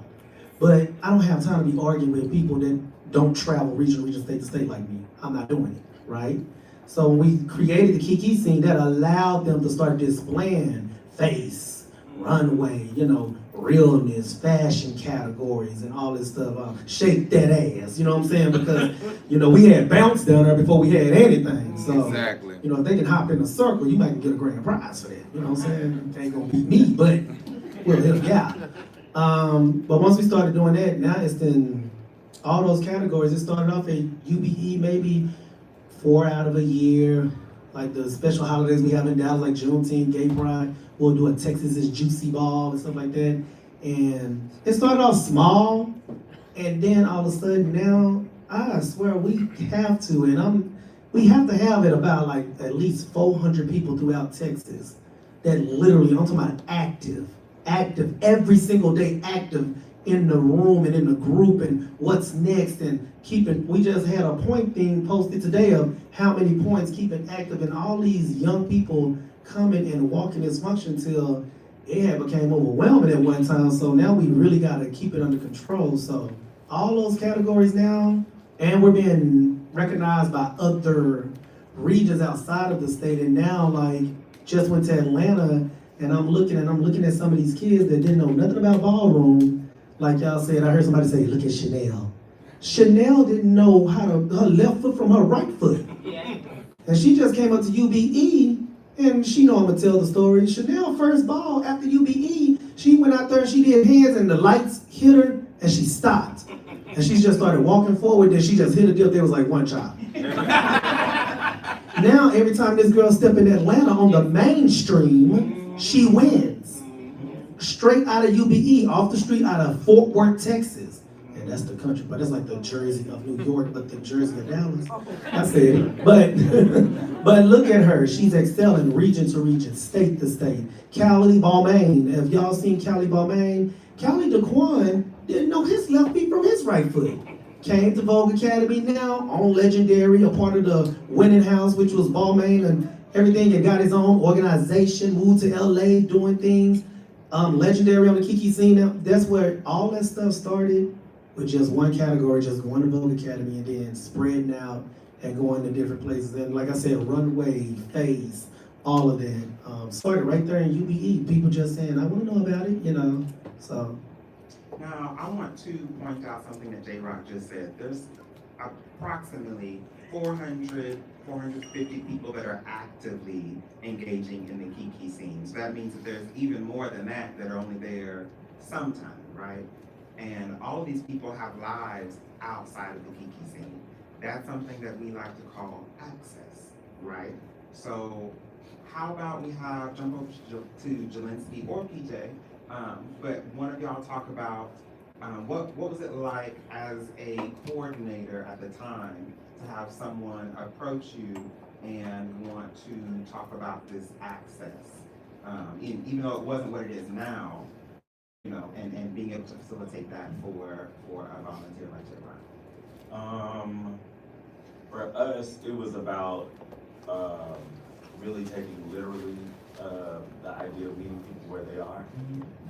But I don't have time to be arguing with people that don't travel region, state to state like me. I'm not doing it, right? So when we created the Kiki Scene, that allowed them to start displaying face, runway, you know, realness, fashion categories, and all this stuff. Shake that ass, you know what I'm saying? Because, you know, we had bounce down there before we had anything. So, Exactly. you know, if they can hop in a circle, you might get a grand prize for that. You know what I'm saying? They ain't gonna beat me, but we'll help you out. But once we started doing that, now it's in all those categories. It started off at UBE, maybe 4 out of a year. Like the special holidays we have in Dallas, like Juneteenth, Gay Pride. We'll do a Texas's Juicy Ball and stuff like that. And it started off small, and then all of a sudden now, I swear we have to, and we have to have it about like at least 400 people throughout Texas that literally, I'm talking about active, every single day, active in the room and in the group and what's next and keeping, we just had a point thing posted today of how many points keeping active and all these young people coming and walking this function till it had became overwhelming at one time. So now we really gotta keep it under control. So all those categories now, and we're being recognized by other regions outside of the state. And now, like, just went to Atlanta, and I'm looking at some of these kids that didn't know nothing about ballroom. Like y'all said, I heard somebody say, look at Chanel. Chanel didn't know how to, her left foot from her right foot. Yeah. And she just came up to UBE, and she know I'm gonna tell the story. Chanel first ball after UBE, she went out there and she did hands and the lights hit her and she stopped. And she just started walking forward, then she just hit a dip, there was like one chop. Now every time this girl step in Atlanta on the mainstream, she wins. Straight out of UBE, off the street out of Fort Worth, Texas. And that's the country, but it's like the Jersey of New York, but the Jersey of Dallas. I said it. But look at her. She's excelling region to region, state to state. Callie Balmain. Have y'all seen Callie Balmain? Callie DeQuan didn't know his left feet from his right foot. Came to Vogue Academy now, on Legendary, a part of the winning house, which was Balmain and everything, and got his own organization, moved to LA doing things. Legendary on the Kiki Scene. Now, that's where all that stuff started, with just one category, just going to Vogue Academy and then spreading out and going to different places. And like I said, runway, face, all of that. Started right there in UBE. People just saying, I want to know about it, you know, so. Now, I want to point out something that J-Rock just said. There's approximately 450 people that are actively engaging in the Kiki Scene. So that means that there's even more than that that are only there sometime, right? And all of these people have lives outside of the Kiki Scene. That's something that we like to call access, right? So how about we have, jump over to Jelinski or PJ, but one of y'all talk about what was it like as a coordinator at the time to have someone approach you and want to talk about this access, even though it wasn't what it is now, you know, and being able to facilitate that for a volunteer like J-Rock? For us, it was about really taking literally the idea of meeting people where they are.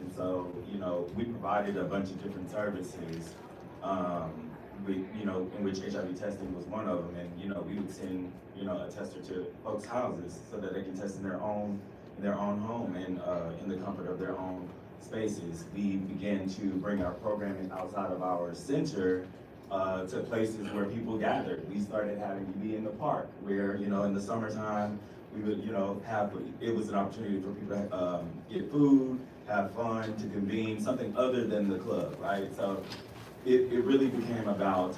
And so, you know, we provided a bunch of different services, in which HIV testing was one of them. And, you know, we would send, you know, a tester to folks' houses so that they can test in their own home and in the comfort of their own spaces. We began to bring our programming outside of our center to places where people gathered. We started having to be in the park where, you know, in the summertime, we would, you know, it was an opportunity for people to get food, have fun, to convene, something other than the club, right? So it really became about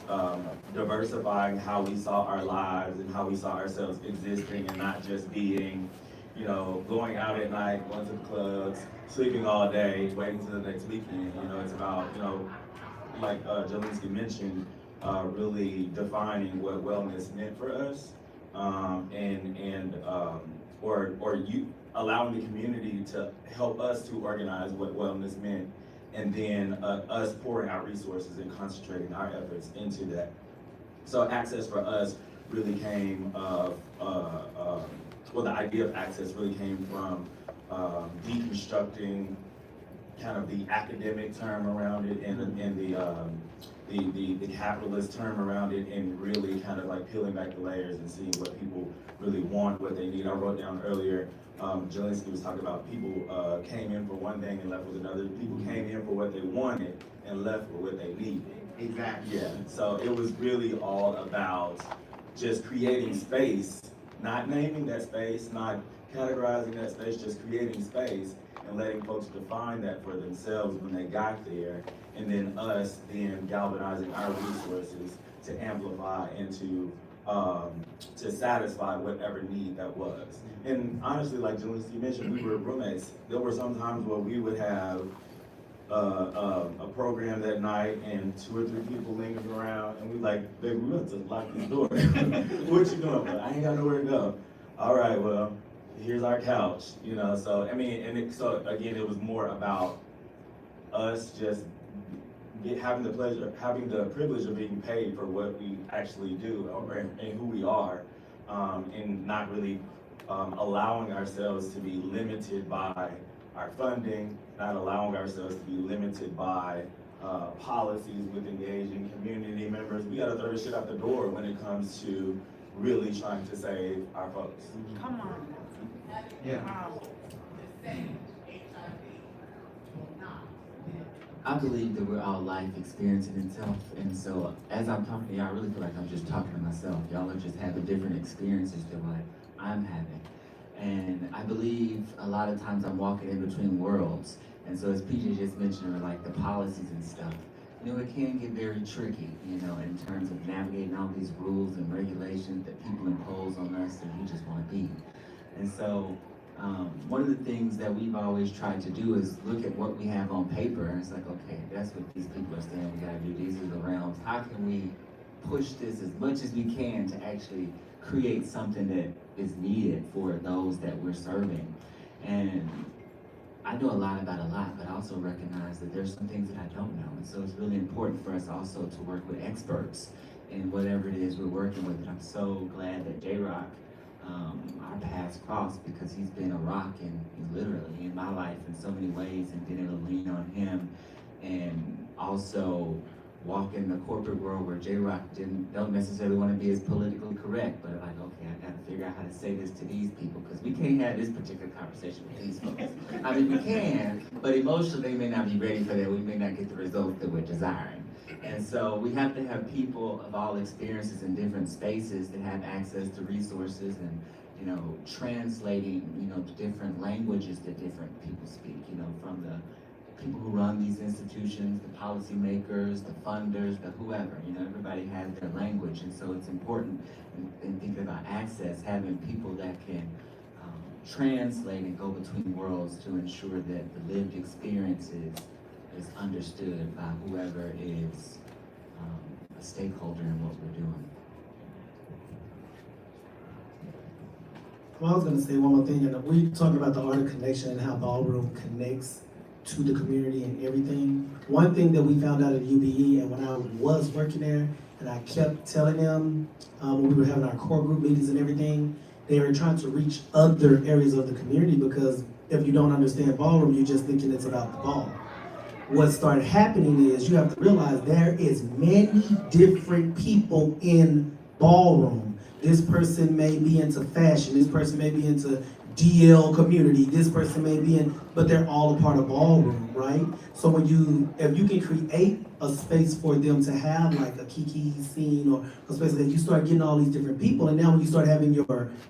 diversifying how we saw our lives and how we saw ourselves existing and not just being, you know, going out at night, going to the clubs, sleeping all day, waiting till the next weekend. You know, it's about, you know, like Jelinski mentioned, really defining what wellness meant for us, or you allowing the community to help us to organize what wellness meant and then us pouring our resources and concentrating our efforts into that. So access for us really came well, the idea of access really came from deconstructing kind of the academic term around it and the capitalist term around it, and really kind of like peeling back the layers and seeing what people really want, what they need. I wrote down earlier, Jelinski was talking about people came in for one thing and left with another. People came in for what they wanted and left with what they needed. Exactly. Yeah, so it was really all about just creating space, not naming that space, not categorizing that space, just creating space and letting folks define that for themselves when they got there, and then us then galvanizing our resources to amplify and to satisfy whatever need that was. And honestly, like Jelinski mentioned, we were roommates. There were some times where we would have a program that night and 2 or 3 people lingering around, and we like, baby, we have to lock this door. What you doing? I ain't got nowhere to go. All right, well, here's our couch, you know. So I mean, so again, it was more about us just having the privilege of being paid for what we actually do and who we are, and not really allowing ourselves to be limited by our funding, not allowing ourselves to be limited by policies with engaging community members. We gotta throw this shit out the door when it comes to really trying to save our folks. Come on. Yeah. I believe that we're all life experiencing itself, and so as I'm talking to y'all, I really feel like I'm just talking to myself. Y'all are just having different experiences than what I'm having. And I believe a lot of times I'm walking in between worlds. And so as PJ just mentioned, like the policies and stuff, you know, it can get very tricky, you know, in terms of navigating all these rules and regulations that people impose on us and we just want to be. And so one of the things that we've always tried to do is look at what we have on paper, and it's like, okay, that's what these people are saying we gotta do. These are the realms. How can we push this as much as we can to actually create something that is needed for those that we're serving? And I know a lot about a lot, but I also recognize that there's some things that I don't know. And so it's really important for us also to work with experts in whatever it is we're working with. And I'm so glad that J-Rock, our paths crossed, because he's been a rock literally in my life in so many ways, and being able to lean on him, and also walk in the corporate world where J-Rock don't necessarily want to be as politically correct, but like, okay, I gotta figure out how to say this to these people, because we can't have this particular conversation with these folks. I mean, we can, but emotionally they may not be ready for that. We may not get the results that we're desiring. And so we have to have people of all experiences in different spaces that have access to resources and, you know, translating, you know, the different languages that different people speak, you know, from the people who run these institutions, the policymakers, the funders, the whoever, you know, everybody has their language. And so it's important in thinking about access, having people that can translate and go between worlds to ensure that the lived experiences is understood by whoever is a stakeholder in what we're doing. Well, I was going to say one more thing, and we talked about the art of connection and how Ballroom connects to the community and everything. One thing that we found out at UBE, and when I was working there, and I kept telling them when we were having our core group meetings and everything, they were trying to reach other areas of the community, because if you don't understand Ballroom, you're just thinking it's about the ball. What started happening is you have to realize there is many different people in Ballroom. This person may be into fashion, this person may be into DL community, this person may be in, but they're all a part of Ballroom, right? So when if you can create a space for them to have like a Kiki Scene or a space that you start getting all these different people, and now when you start having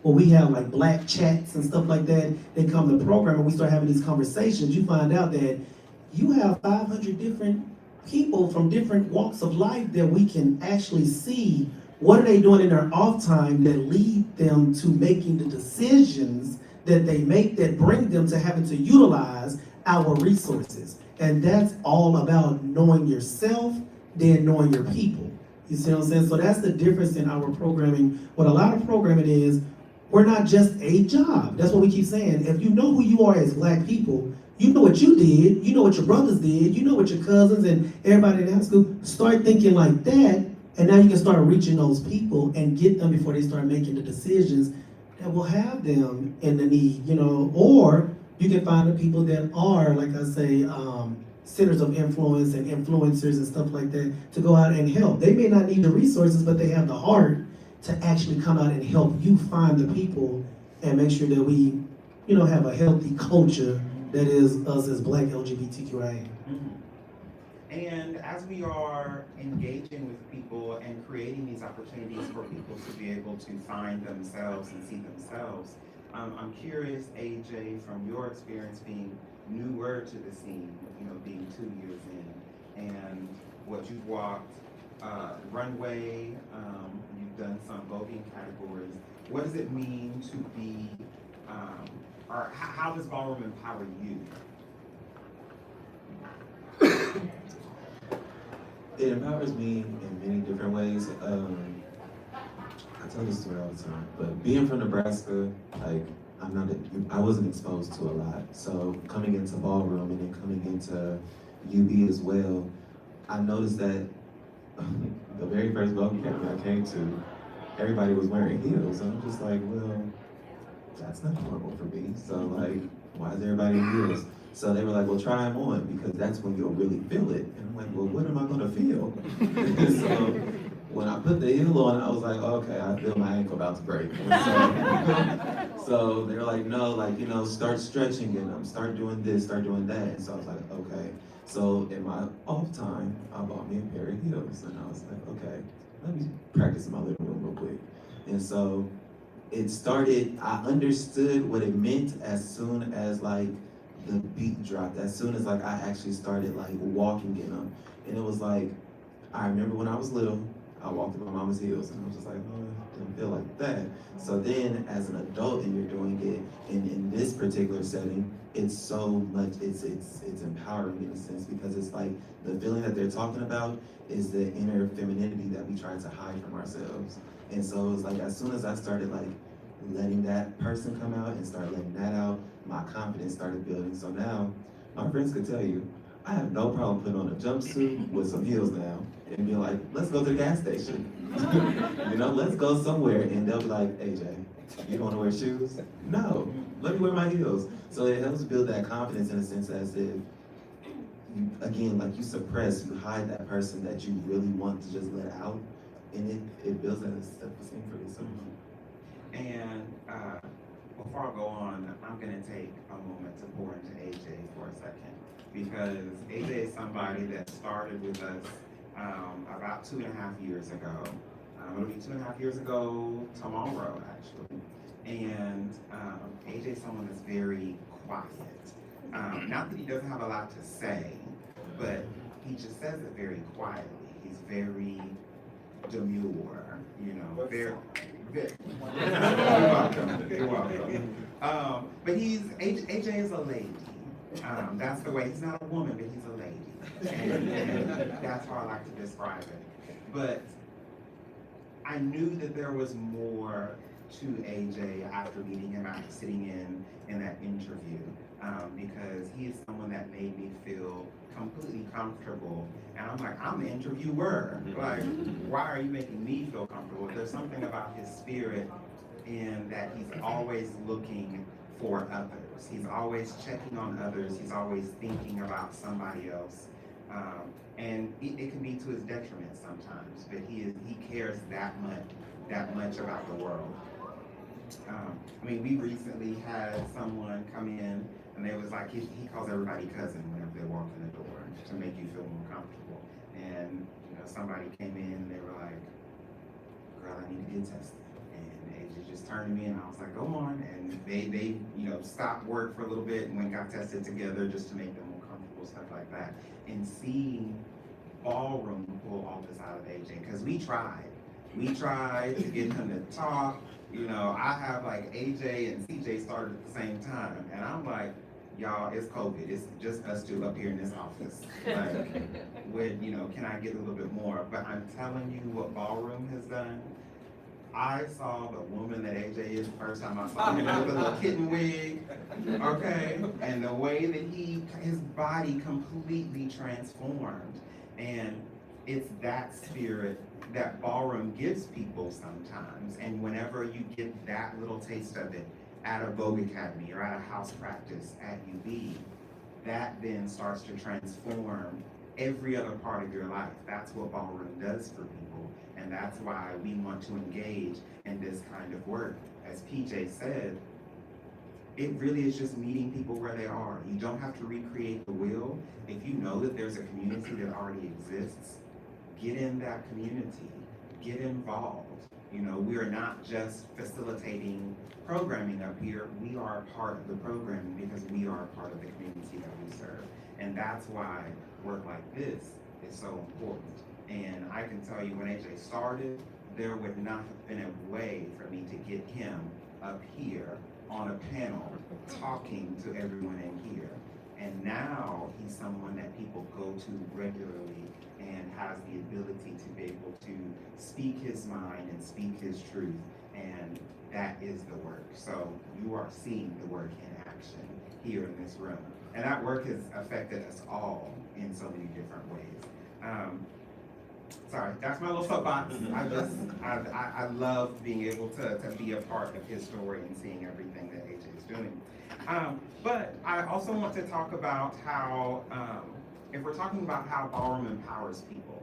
we have like black chats and stuff like that, they come to the program and we start having these conversations, you find out that you have 500 different people from different walks of life that we can actually see what are they doing in their off time that lead them to making the decisions that they make that bring them to having to utilize our resources. And that's all about knowing yourself, then knowing your people. You see what I'm saying? So that's the difference in our programming. What a lot of programming is, we're not just a job. That's what we keep saying. If you know who you are as Black people, You know what you did, you know what your brothers did, you know what your cousins and everybody in high school. Start thinking like that, and now you can start reaching those people and get them before they start making the decisions that will have them in the need, you know. Or you can find the people that are, like I say, centers of influence and influencers and stuff like that to go out and help. They may not need the resources, but they have the heart to actually come out and help you find the people and make sure that we, you know, have a healthy culture that is us as Black LGBTQIA. And as we are engaging with people and creating these opportunities for people to be able to find themselves and see themselves, I'm curious, AJ, from your experience being newer to the scene, you know, being 2 years in, and what you've walked, runway, you've done some voguing categories. What does it mean to be, or how does Ballroom empower you? It empowers me in many different ways. I tell this story all the time, but being from Nebraska, like I wasn't exposed to a lot. So coming into Ballroom and then coming into UB as well, I noticed that the very first vogue academy I came to, everybody was wearing heels. And I'm just like, well, that's not normal for me. So like, why is everybody in heels? So they were like, well, try them on because that's when you'll really feel it. And I'm like, well, what am I gonna feel? So when I put the heel on, I was like, okay, I feel my ankle about to break. So they were like, no, like, you know, start stretching in them, start doing this, start doing that. And so I was like, okay. So in my off time, I bought me a pair of heels. And I was like, okay, let me practice in my living room real quick. And so it started, I understood what it meant as soon as like the beat dropped, as soon as like I actually started like walking in them. And it was like, I remember when I was little, I walked in my mama's heels and I was just like, oh, it didn't feel like that. So then as an adult and you're doing it in this particular setting, it's so much, it's empowering in a sense because it's like the feeling that they're talking about is the inner femininity that we try to hide from ourselves. And so it was like, as soon as I started like letting that person come out and start letting that out, my confidence started building. So now, my friends could tell you, I have no problem putting on a jumpsuit with some heels now and be like, let's go to the gas station. You know, let's go somewhere. And they'll be like, AJ, you don't want to wear shoes? No, let me wear my heels. So it helps build that confidence in a sense as if, you, again, like you suppress, you hide that person that you really want to just let out. And it builds that self-esteem for yourself. And before I go on, I'm going to take a moment to pour into AJ for a second because AJ is somebody that started with us about 2.5 years ago. It'll be 2.5 years ago tomorrow, actually. And AJ is someone that's very quiet. Not that he doesn't have a lot to say, but he just says it very quietly. He's very demure, you know, very. You're welcome. You're welcome. But AJ is a lady. That's the way. He's not a woman, but he's a lady, and that's how I like to describe it. But I knew that there was more to AJ after meeting him, after sitting in that interview, because he is someone that made me feel completely comfortable. And I'm like, I'm the interviewer. Like, why are you making me feel comfortable? There's something about his spirit in that he's always looking for others. He's always checking on others. He's always thinking about somebody else. And it can be to his detriment sometimes, but he cares that much about the world. I mean, we recently had someone come in and they was like, he calls everybody cousin whenever they walk in the door to make you feel more comfortable. And, you know, somebody came in and they were like, girl, I need to get tested. And AJ just turned to me and I was like, go on. And they you know, stopped work for a little bit and went and got tested together just to make them more comfortable, stuff like that. And seeing Ballroom pull all this out of AJ, because we tried to get him to talk. You know, I have like AJ and CJ started at the same time, and I'm like, y'all, it's COVID. It's just us two up here in this office. Like, you know, can I get a little bit more? But I'm telling you what Ballroom has done, I saw the woman that AJ is the first time I saw him with a little kitten wig, okay? And the way that his body completely transformed. And it's that spirit that ballroom gives people sometimes. And whenever you get that little taste of it at a Vogue Academy or at a house practice at UBE, that then starts to transform every other part of your life. That's what ballroom does for people. And that's why we want to engage in this kind of work. As PJ said, it really is just meeting people where they are. You don't have to recreate the wheel. If you know that there's a community that already exists, get in that community, get involved. You know, we are not just facilitating programming up here, we are a part of the programming because we are a part of the community that we serve. And that's why work like this is so important. And I can tell you when AJ started, there would not have been a way for me to get him up here on a panel talking to everyone in here. And now he's someone that people go to regularly and has the ability to be able to speak his mind and speak his truth. And that is the work. So you are seeing the work in action here in this room. And that work has affected us all in so many different ways. Sorry, that's my little soapbox. I love being able to be a part of his story and seeing everything that AJ is doing. But I also want to talk about how, if we're talking about how ballroom empowers people,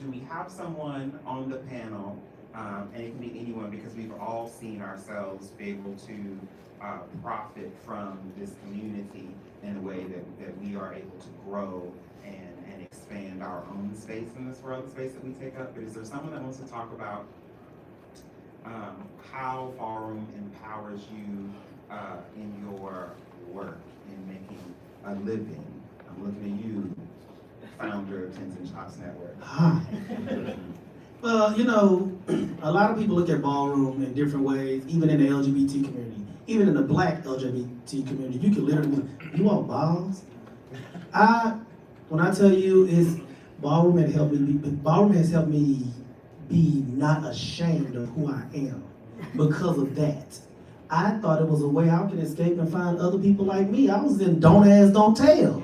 do we have someone on the panel, and it can be anyone because we've all seen ourselves be able to profit from this community in a way that we are able to grow and expand our own space in this world, the space that we take up. But is there someone that wants to talk about how ballroom empowers you in your work, in making a living? I'm looking at you, founder of Tins and Chops Network. Hi. Well, you know, a lot of people look at ballroom in different ways, even in the LGBT community, even in the Black LGBT community. You can literally, you want balls? When I tell you, ballroom has helped me be not ashamed of who I am because of that. I thought it was a way I could escape and find other people like me. I was in don't ask, don't tell.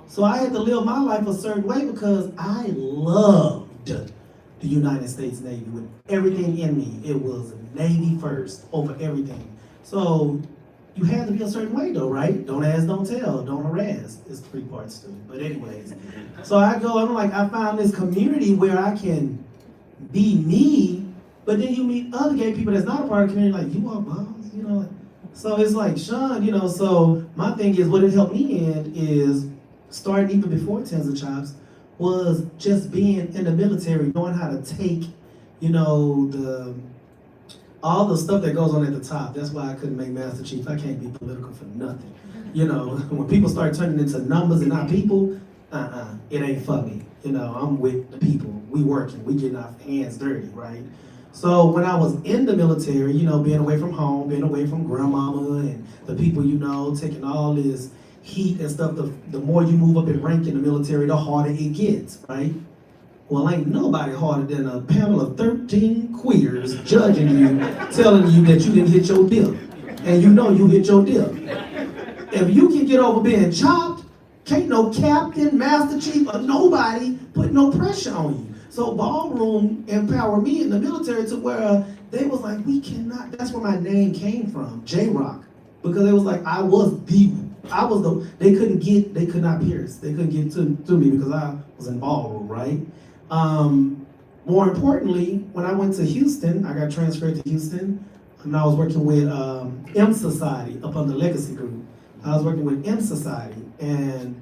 So I had to live my life a certain way because I loved the United States Navy with everything in me. It was Navy first over everything. So you had to be a certain way though, right? Don't ask, don't tell, don't harass. It's 3 parts to it, but anyways. So I found this community where I can be me, but then you meet other gay people that's not a part of the community, like, you want balls, you know? So it's like, Sean, you know, so my thing is, what it helped me in is, starting even before Tins and Chops, was just being in the military, knowing how to take, you know, all the stuff that goes on at the top. That's why I couldn't make Master Chief. I can't be political for nothing. You know, when people start turning into numbers and not people, it ain't for me. You know, I'm with the people. We working, we getting our hands dirty, right? So when I was in the military, you know, being away from home, being away from grandmama and the people you know, taking all this heat and stuff, the more you move up in rank in the military, the harder it gets, right? Well, ain't nobody harder than a panel of 13 queers judging you, telling you that you didn't hit your dip. And you know you hit your dip. If you can get over being chopped, can't no captain, master chief, or nobody put no pressure on you. So ballroom empowered me in the military to where they was like, we cannot, that's where my name came from, J-Rock. Because it was like, they could not pierce. They couldn't get to me because I was in ballroom, right? More importantly, when I went to Houston, I got transferred to Houston, and I was working with M Society up on the Legacy Group. I was working with M Society, and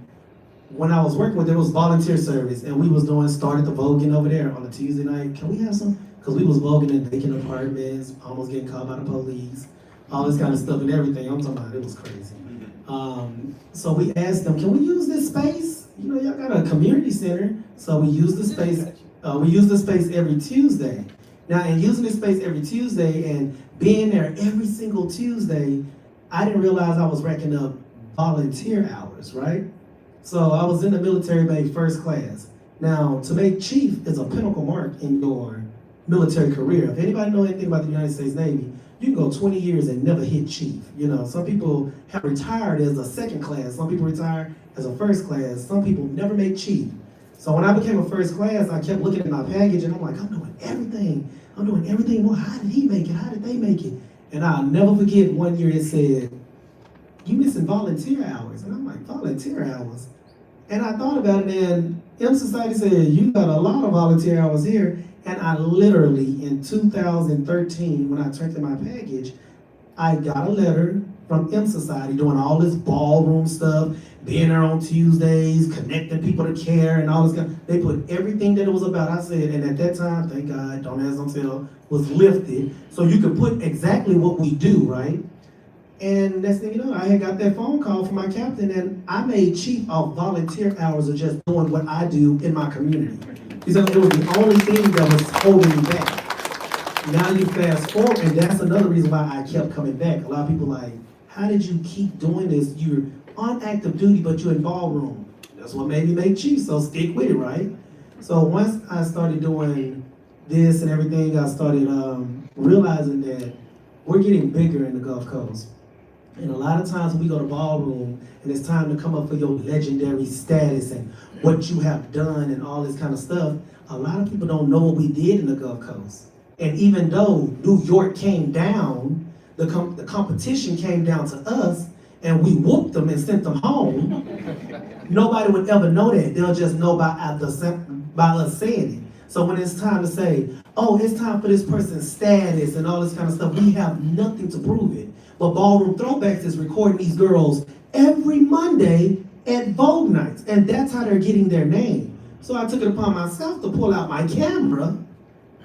when I was working with them, it was volunteer service, and we was started the voguing over there on a Tuesday night. Can we have some? Because we was voguing in vacant apartments, almost getting caught by the police, all this kind of stuff and everything. I'm talking about, it was crazy. So we asked them, can we use this space? You know, y'all got a community center. So we use the space. We use the space every Tuesday. Now, in using this space every Tuesday and being there every single Tuesday, I didn't realize I was racking up volunteer hours, right? So I was in the military, made first class. Now, to make chief is a pinnacle mark in your military career. If anybody know anything about the United States Navy, you can go 20 years and never hit chief. You know, some people have retired as a second class. Some people retire as a first class. Some people never make chief. So when I became a first class, I kept looking at my package and I'm like, I'm doing everything. I'm doing everything more. How did he make it? How did they make it? And I'll never forget one year it said, you missing volunteer hours. And I'm like, volunteer hours? And I thought about it, and M Society said, you got a lot of volunteer hours here. And I literally, in 2013, when I turned in my package, I got a letter from M Society doing all this ballroom stuff, being there on Tuesdays, connecting people to care and all this kind. They put everything that it was about. I said, and at that time, thank God, Don't Ask, Don't Tell was lifted. So you could put exactly what we do, right? And next thing you know, I had got that phone call from my captain, and I made chief off volunteer hours of just doing what I do in my community. Because it was the only thing that was holding me back. Now you fast forward, and that's another reason why I kept coming back. A lot of people like, how did you keep doing this? You're on active duty, but you're in ballroom. That's what made me make chief, so stick with it, right? So once I started doing this and everything, I started realizing that we're getting bigger in the Gulf Coast. And a lot of times when we go to ballroom and it's time to come up for your legendary status and what you have done and all this kind of stuff, a lot of people don't know what we did in the Gulf Coast. And even though New York came down, the competition came down to us and we whooped them and sent them home, nobody would ever know that. They'll just know by us saying it. So when it's time to say, oh, it's time for this person's status and all this kind of stuff, we have nothing to prove it. But Ballroom Throwbacks is recording these girls every Monday at Vogue nights, and that's how they're getting their name. So I took it upon myself to pull out my camera,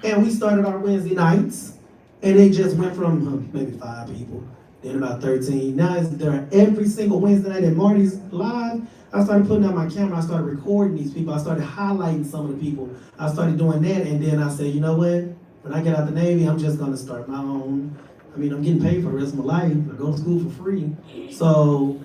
and we started our Wednesday nights, and they just went from maybe 5 people, then about 13. Now they're every single Wednesday night at Marty's Live. I started putting out my camera, I started recording these people, I started highlighting some of the people. I started doing that, and then I said, you know what? When I get out the Navy, I'm just gonna start my own. I mean, I'm getting paid for the rest of my life. I go to school for free. So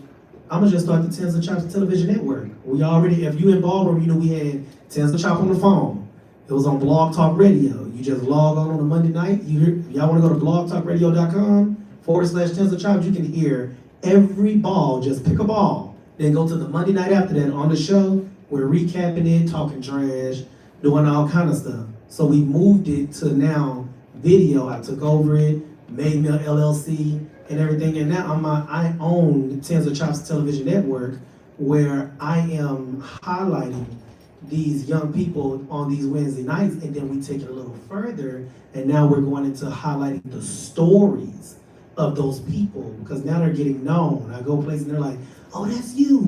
I'm gonna just start the Tens of Chops television network. We already, if you in Ballroom, you know we had Tens of Chop on the phone. It was on Blog Talk Radio. You just log on a Monday night. If y'all wanna go to blogtalkradio.com/Tens of Chops, you can hear every ball, just pick a ball. Then go to the Monday night after that on the show. We're recapping it, talking trash, doing all kind of stuff. So we moved it to now video. I took over it, made me an LLC and everything, and now I own Tens of Chops television network, where I am highlighting these young people on these Wednesday nights, and then we take it a little further, and now we're going into highlighting the stories of those people, because now they're getting known. I go places and they're like, oh, that's you,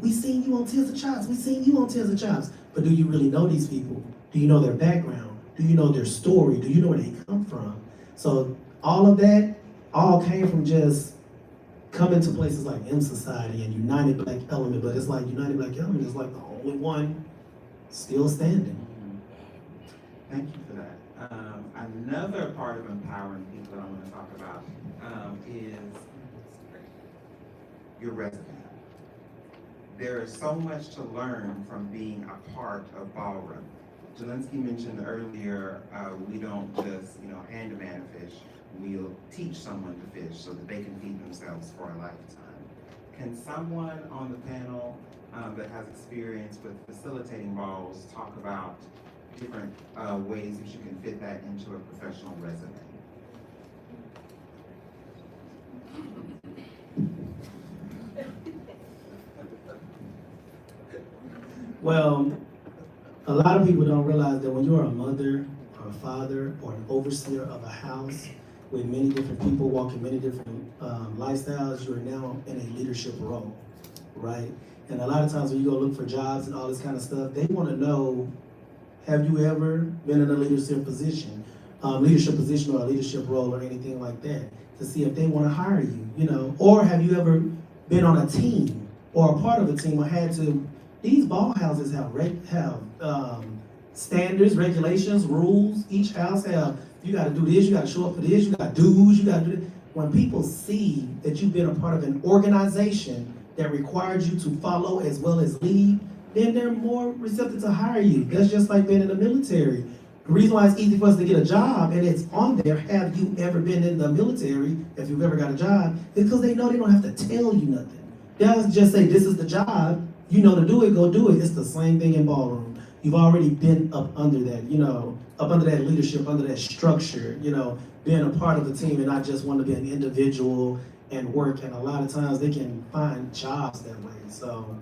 we seen you on Tens of Chops, we seen you on Tens of Chops. But do you really know these people? Do you know their background? Do you know their story? Do you know where they come from? So all of that all came from just coming to places like M Society and United Black Element, but it's like United Black Element is like the only one still standing. Thank you for that. Another part of empowering people that I want to talk about is your resume. There is so much to learn from being a part of Ballroom. Jelinski mentioned earlier, we don't just, hand a man a fish. We'll teach someone to fish so that they can feed themselves for a lifetime. Can someone on the panel that has experience with facilitating balls talk about different ways that you can fit that into a professional resume? Well, a lot of people don't realize that when you're a mother or a father or an overseer of a house with many different people walking many different lifestyles, you are now in a leadership role, right? And a lot of times when you go look for jobs and all this kind of stuff, they want to know, have you ever been in a leadership position or a leadership role or anything like that, to see if they want to hire you, or have you ever been on a team or a part of a team or had to. These ball houses have standards, regulations, rules. Each house have, you got to do this, you got to show up for this, you got dues, you got to do this. When people see that you've been a part of an organization that requires you to follow as well as lead, then they're more receptive to hire you. That's just like being in the military. The reason why it's easy for us to get a job, and it's on there, have you ever been in the military, if you've ever got a job, is because they know they don't have to tell you nothing. They'll just say, this is the job, you know to do it, go do it. It's the same thing in ballroom. You've already been up under that, up under that leadership, under that structure, being a part of the team and not just want to be an individual and work. And a lot of times they can find jobs that way, so.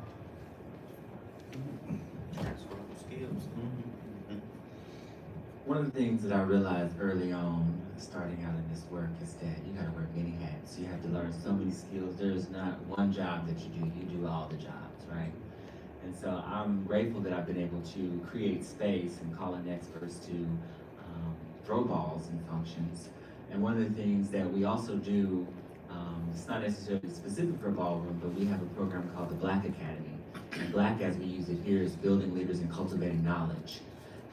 Transferable skills. One of the things that I realized early on, starting out in this work, is that you gotta wear many hats. You have to learn so many skills. There's not one job that you do all the jobs, right? And so I'm grateful that I've been able to create space and call in experts to throw balls and functions. And one of the things that we also do, it's not necessarily specific for ballroom, but we have a program called the Black Academy. And Black, as we use it here, is building leaders and cultivating knowledge.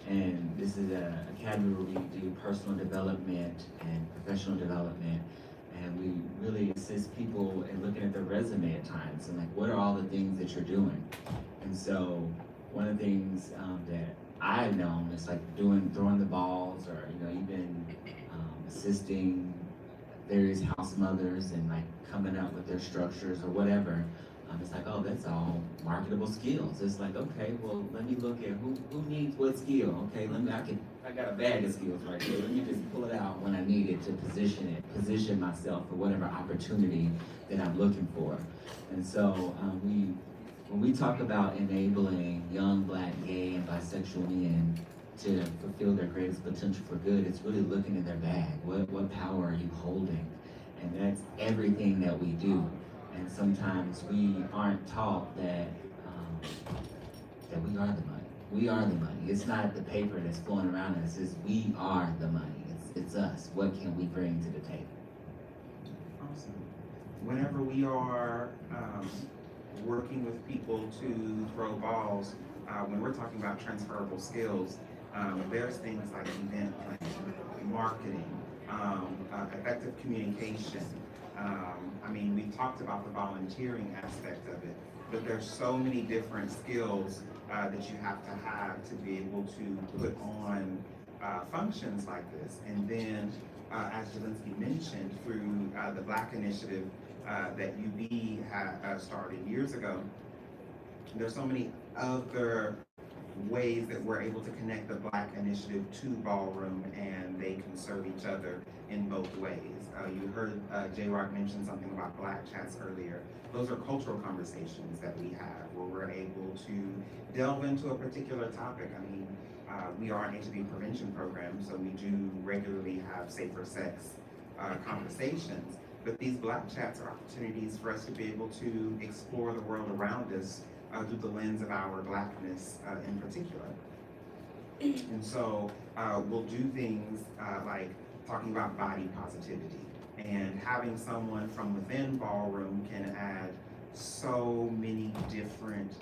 And this is an academy where we do personal development and professional development. And we really assist people in looking at their resume at times and like, what are all the things that you're doing? And so one of the things that I've known is like throwing the balls, or even assisting various house mothers and like coming up with their structures or whatever. It's like, oh, that's all marketable skills. It's like, okay, well, let me look at who needs what skill. Okay, I got a bag of skills right here. Let me just pull it out when I need it to position myself for whatever opportunity that I'm looking for. And so when we talk about enabling young Black, gay, and bisexual men to fulfill their greatest potential for good, it's really looking in their bag. What power are you holding? And that's everything that we do. And sometimes we aren't taught that we are the money. We are the money. It's not the paper that's flowing around us. It's we are the money. It's us. What can we bring to the table? Awesome. Whenever we are working with people to throw balls, when we're talking about transferable skills, there's things like event planning, marketing, effective communication. We talked about the volunteering aspect of it, but there's so many different skills that you have to be able to put on functions like this. And then, as Jelinsky mentioned, through the Black Initiative that UBE had started years ago, there's so many other ways that we're able to connect the Black Initiative to Ballroom, and they can serve each other in both ways. You heard J-Rock mention something about Black chats earlier. Those are cultural conversations that we have where we're able to delve into a particular topic. We are an HIV prevention program, so we do regularly have safer sex conversations. But these Black chats are opportunities for us to be able to explore the world around us through the lens of our Blackness in particular. And so we'll do things like talking about body positivity, and having someone from within Ballroom can add so many different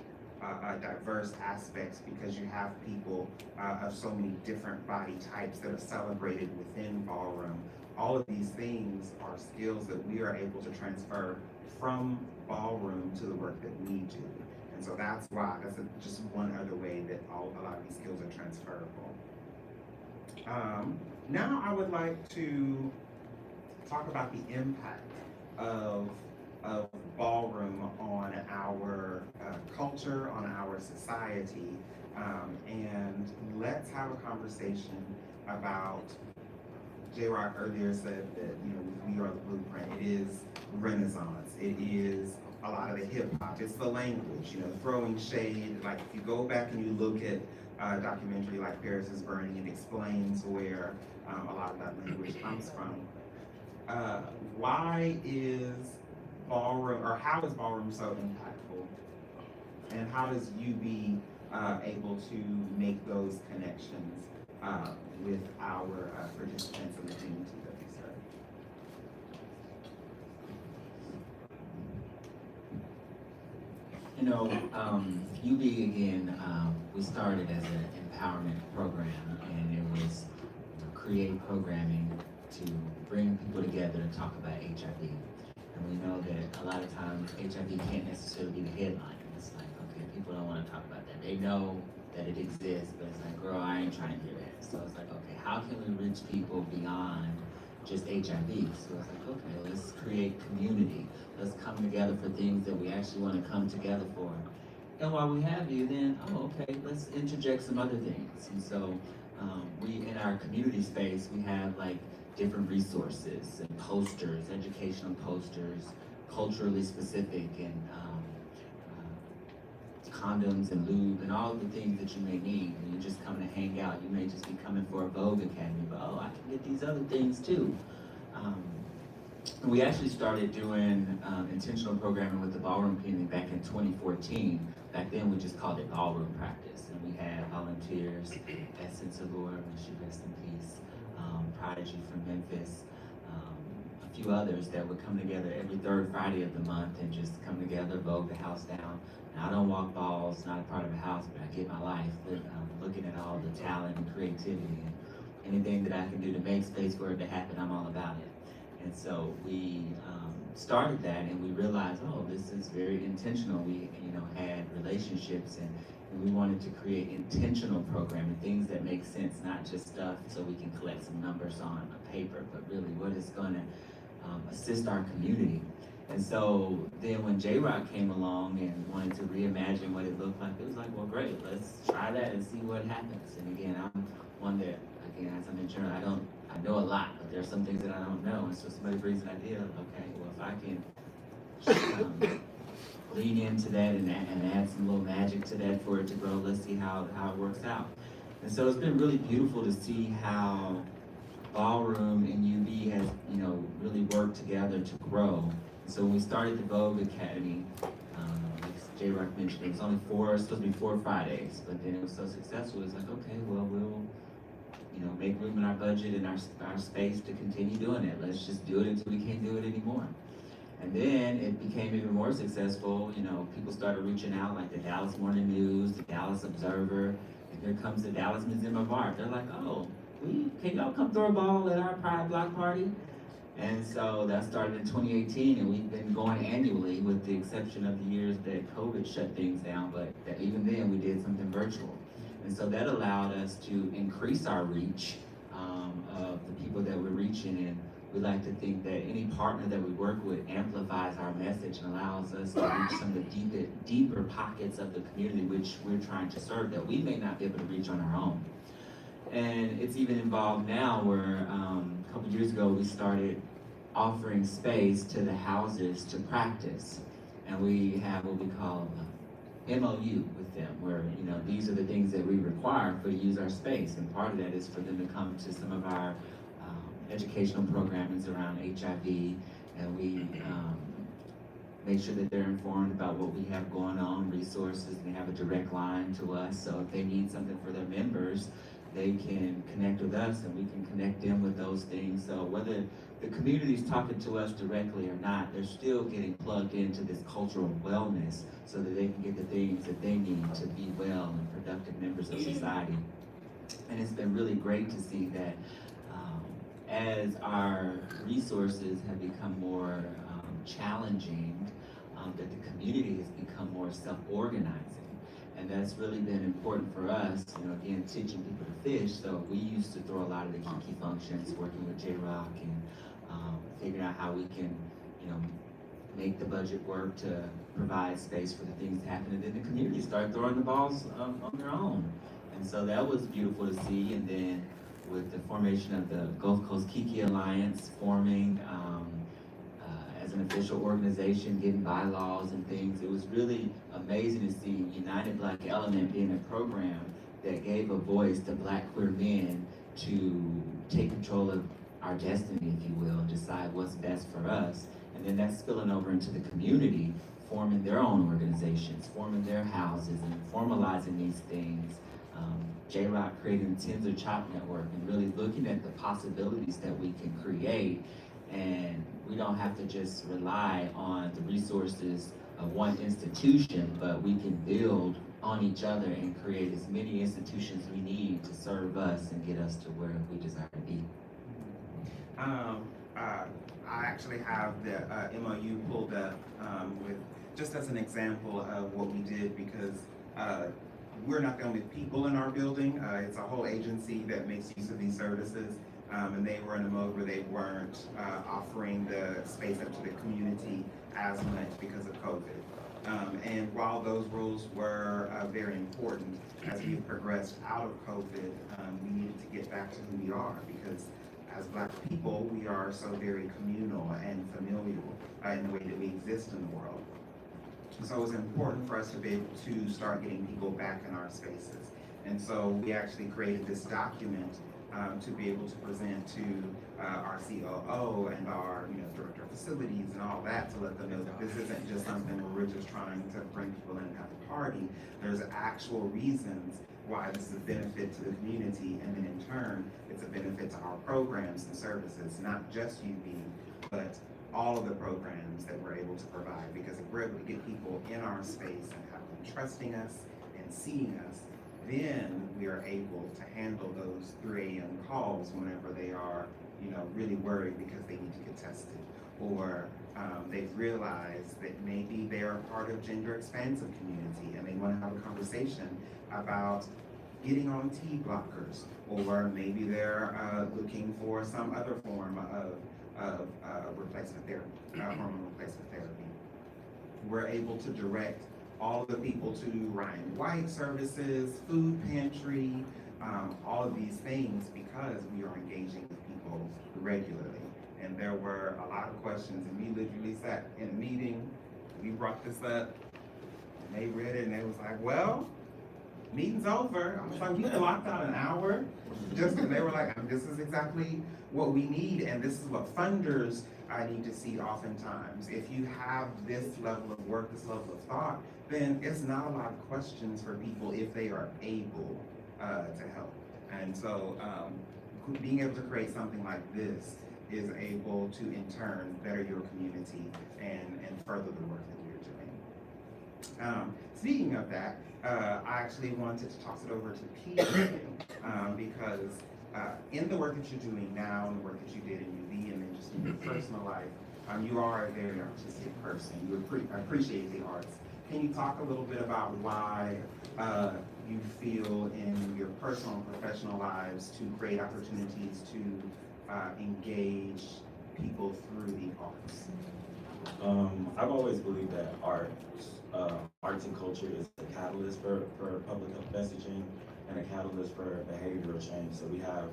diverse aspects, because you have people of so many different body types that are celebrated within Ballroom. All of these things are skills that we are able to transfer from Ballroom to the work that we do. And so that's why, just one other way that a lot of these skills are transferable. Now I would like to talk about the impact of Ballroom on our culture, on our society, and let's have a conversation about, J-Rock earlier said that we are the blueprint. It is Renaissance. It is a lot of the hip hop. It's the language, throwing shade. Like if you go back and you look at a documentary like Paris is Burning, it explains where a lot of that language comes from. Why is Ballroom, or how is Ballroom so impactful? And how does UB able to make those connections with our participants in the community that we serve? UB again, we started as an empowerment program, and it was create programming to bring people together to talk about HIV. And we know that a lot of times HIV can't necessarily be the headline. It's like, okay, people don't want to talk about that. They know that it exists, but it's like, girl, I ain't trying to hear that. So it's like, okay, how can we reach people beyond just HIV? So it's like, okay, let's create community. Let's come together for things that we actually want to come together for. And while we have you, then, oh, okay, let's interject some other things. And so we, in our community space, we have like different resources and posters, educational posters, culturally specific, and condoms and lube and all of the things that you may need when you're just coming to hang out. You may just be coming for a Vogue Academy, but oh, I can get these other things too. And we actually started doing intentional programming with the Ballroom community back in 2014. Back then we just called it Ballroom Practice, and we had volunteers, Essence Allure, may she rest in peace, Prodigy from Memphis, a few others that would come together every third Friday of the month and just come together, vogue the house down. Now, I don't walk balls, not a part of the house, but I get my life looking at all the talent and creativity, and anything that I can do to make space for it to happen, I'm all about it. And so we started that, and we realized, oh, this is very intentional. We, had relationships, and we wanted to create intentional programming, things that make sense, not just stuff so we can collect some numbers on a paper, but really what is going to assist our community. And so then when J-Rock came along and wanted to reimagine what it looked like, it was like, well, great, let's try that and see what happens. And again, I'm one that, again, as I mentioned, I know a lot, but there's some things that I don't know. And so somebody brings an idea, okay, well, if I can lean into that and add some little magic to that for it to grow, let's see how it works out. And so it's been really beautiful to see how Ballroom and UBE has, really worked together to grow. So when we started the Vogue Academy, like J-Rock mentioned, it was only supposed to be 4 Fridays, but then it was so successful, it's like, okay, well, we'll, make room in our budget and our space to continue doing it. Let's just do it until we can't do it anymore. And then it became even more successful. People started reaching out, like the Dallas Morning News, the Dallas Observer, and here comes the Dallas Museum of Art. They're like, oh, can y'all come throw a ball at our Pride Block Party? And so that started in 2018, and we've been going annually with the exception of the years that COVID shut things down, but even then we did something virtual. And so that allowed us to increase our reach of the people that we're reaching, and we like to think that any partner that we work with amplifies our message and allows us to reach some of the deeper pockets of the community which we're trying to serve that we may not be able to reach on our own. And it's even involved now where a couple years ago we started offering space to the houses to practice. And we have what we call MOU with them, where these are the things that we require for to use our space. And part of that is for them to come to some of our educational programmings around HIV, and we make sure that they're informed about what we have going on, resources, and they have a direct line to us. So if they need something for their members, they can connect with us and we can connect them with those things. So whether the community is talking to us directly or not, they're still getting plugged into this cultural wellness so that they can get the things that they need to be well and productive members of society. And it's been really great to see that as our resources have become more challenging, that the community has become more self-organizing. And that's really been important for us, again, teaching people to fish. So we used to throw a lot of the Kiki functions, working with J-Rock and figuring out how we can, make the budget work to provide space for the things to happen. And then the community started throwing the balls on their own. And so that was beautiful to see. And then with the formation of the Gulf Coast Kiki Alliance forming as an official organization, getting bylaws and things, it was really amazing to see United Black Element being a program that gave a voice to Black queer men to take control of our destiny, if you will, and decide what's best for us. And then that's spilling over into the community, forming their own organizations, forming their houses, and formalizing these things. J-Rock creating the Tinder Chop Network and really looking at the possibilities that we can create. And we don't have to just rely on the resources of one institution, but we can build on each other and create as many institutions we need to serve us and get us to where we desire to be. I actually have the MOU pulled up with just as an example of what we did, because we're not the only people in our building. It's a whole agency that makes use of these services. And they were in a mode where they weren't offering the space up to the community as much because of COVID. And while those rules were very important, as we progressed out of COVID, we needed to get back to who we are, because as Black people, we are so very communal and familial in the way that we exist in the world. So it was important for us to be able to start getting people back in our spaces. And so we actually created this document to be able to present to our COO and our director of facilities and all that, to let them know that this isn't just something where we're just trying to bring people in and have a party. There's actual reasons why this is a benefit to the community, and then in turn, it's a benefit to our programs and services, not just UBE, but all of the programs that we're able to provide. Because if we're able to get people in our space and have them trusting us and seeing us, then we are able to handle those 3 a.m. calls whenever they are, really worried because they need to get tested, or they've realized that maybe they are part of gender expansive community and they want to have a conversation about getting on T blockers, or maybe they're looking for some other form of replacement therapy, hormone replacement therapy. We're able to direct all of the people to Ryan White services, food pantry, all of these things, because we are engaging with people regularly. And there were a lot of questions, and we literally sat in a meeting, we brought this up, and they read it, and they was like, well, meeting's over. I was like, we blocked out an hour, just because they were like, this is exactly what we need, and this is what funders need to see oftentimes. If you have this level of work, this level of thought, then it's not a lot of questions for people if they are able to help. And so being able to create something like this is able to, in turn, better your community and further the work that we're doing. Speaking of that, I actually wanted to toss it over to Peter because in the work that you're doing now and the work that you did in UB and then just in your personal life, you are a very artistic person. You appreciate the arts. Can you talk a little bit about why you feel in your personal and professional lives to create opportunities to engage people through the arts? I've always believed that arts and culture is a catalyst for public health messaging and a catalyst for behavioral change. So we have,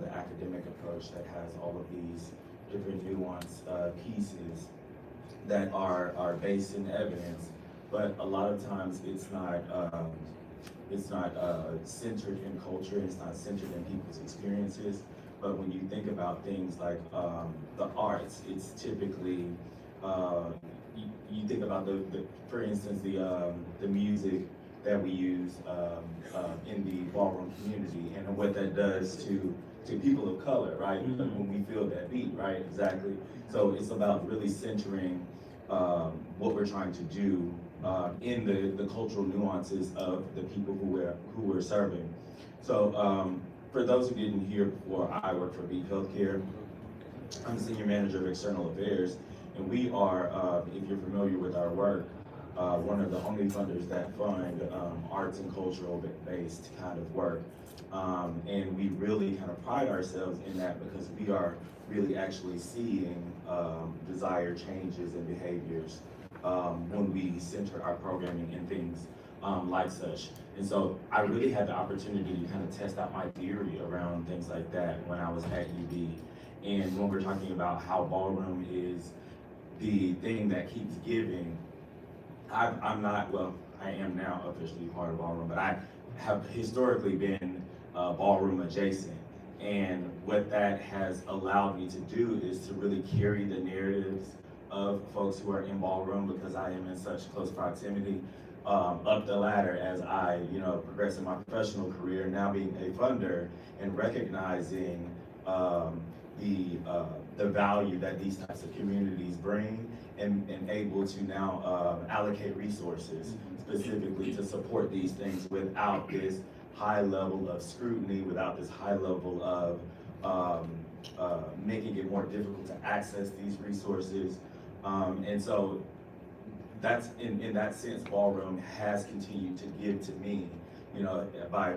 the academic approach that has all of these different nuanced pieces that are based in evidence, but a lot of times it's not centered in culture, it's not centered in people's experiences. But when you think about things like the arts, it's typically you think about for instance, the music that we use in the ballroom community and what that does to people of color, right? When we feel that beat, right? Exactly. So it's about really centering what we're trying to do in the cultural nuances of the people who we're serving. So for those who didn't hear before, I work for Beat Healthcare. I'm the Senior Manager of External Affairs, and we are, if you're familiar with our work, one of the only funders that fund arts and cultural based kind of work. And we really kind of pride ourselves in that because we are really actually seeing desired changes in behaviors when we center our programming in things like such. And so I really had the opportunity to kind of test out my theory around things like that when I was at UB. And when we're talking about how ballroom is the thing that keeps giving, I'm not, well, I am now officially part of ballroom, but I have historically been ballroom adjacent. And what that has allowed me to do is to really carry the narratives of folks who are in ballroom, because I am in such close proximity, up the ladder as I, progress in my professional career, now being a funder and recognizing the value that these types of communities bring, and able to now allocate resources specifically to support these things without this high level of scrutiny, without this high level of making it more difficult to access these resources. And so that's in that sense, ballroom has continued to give to me by,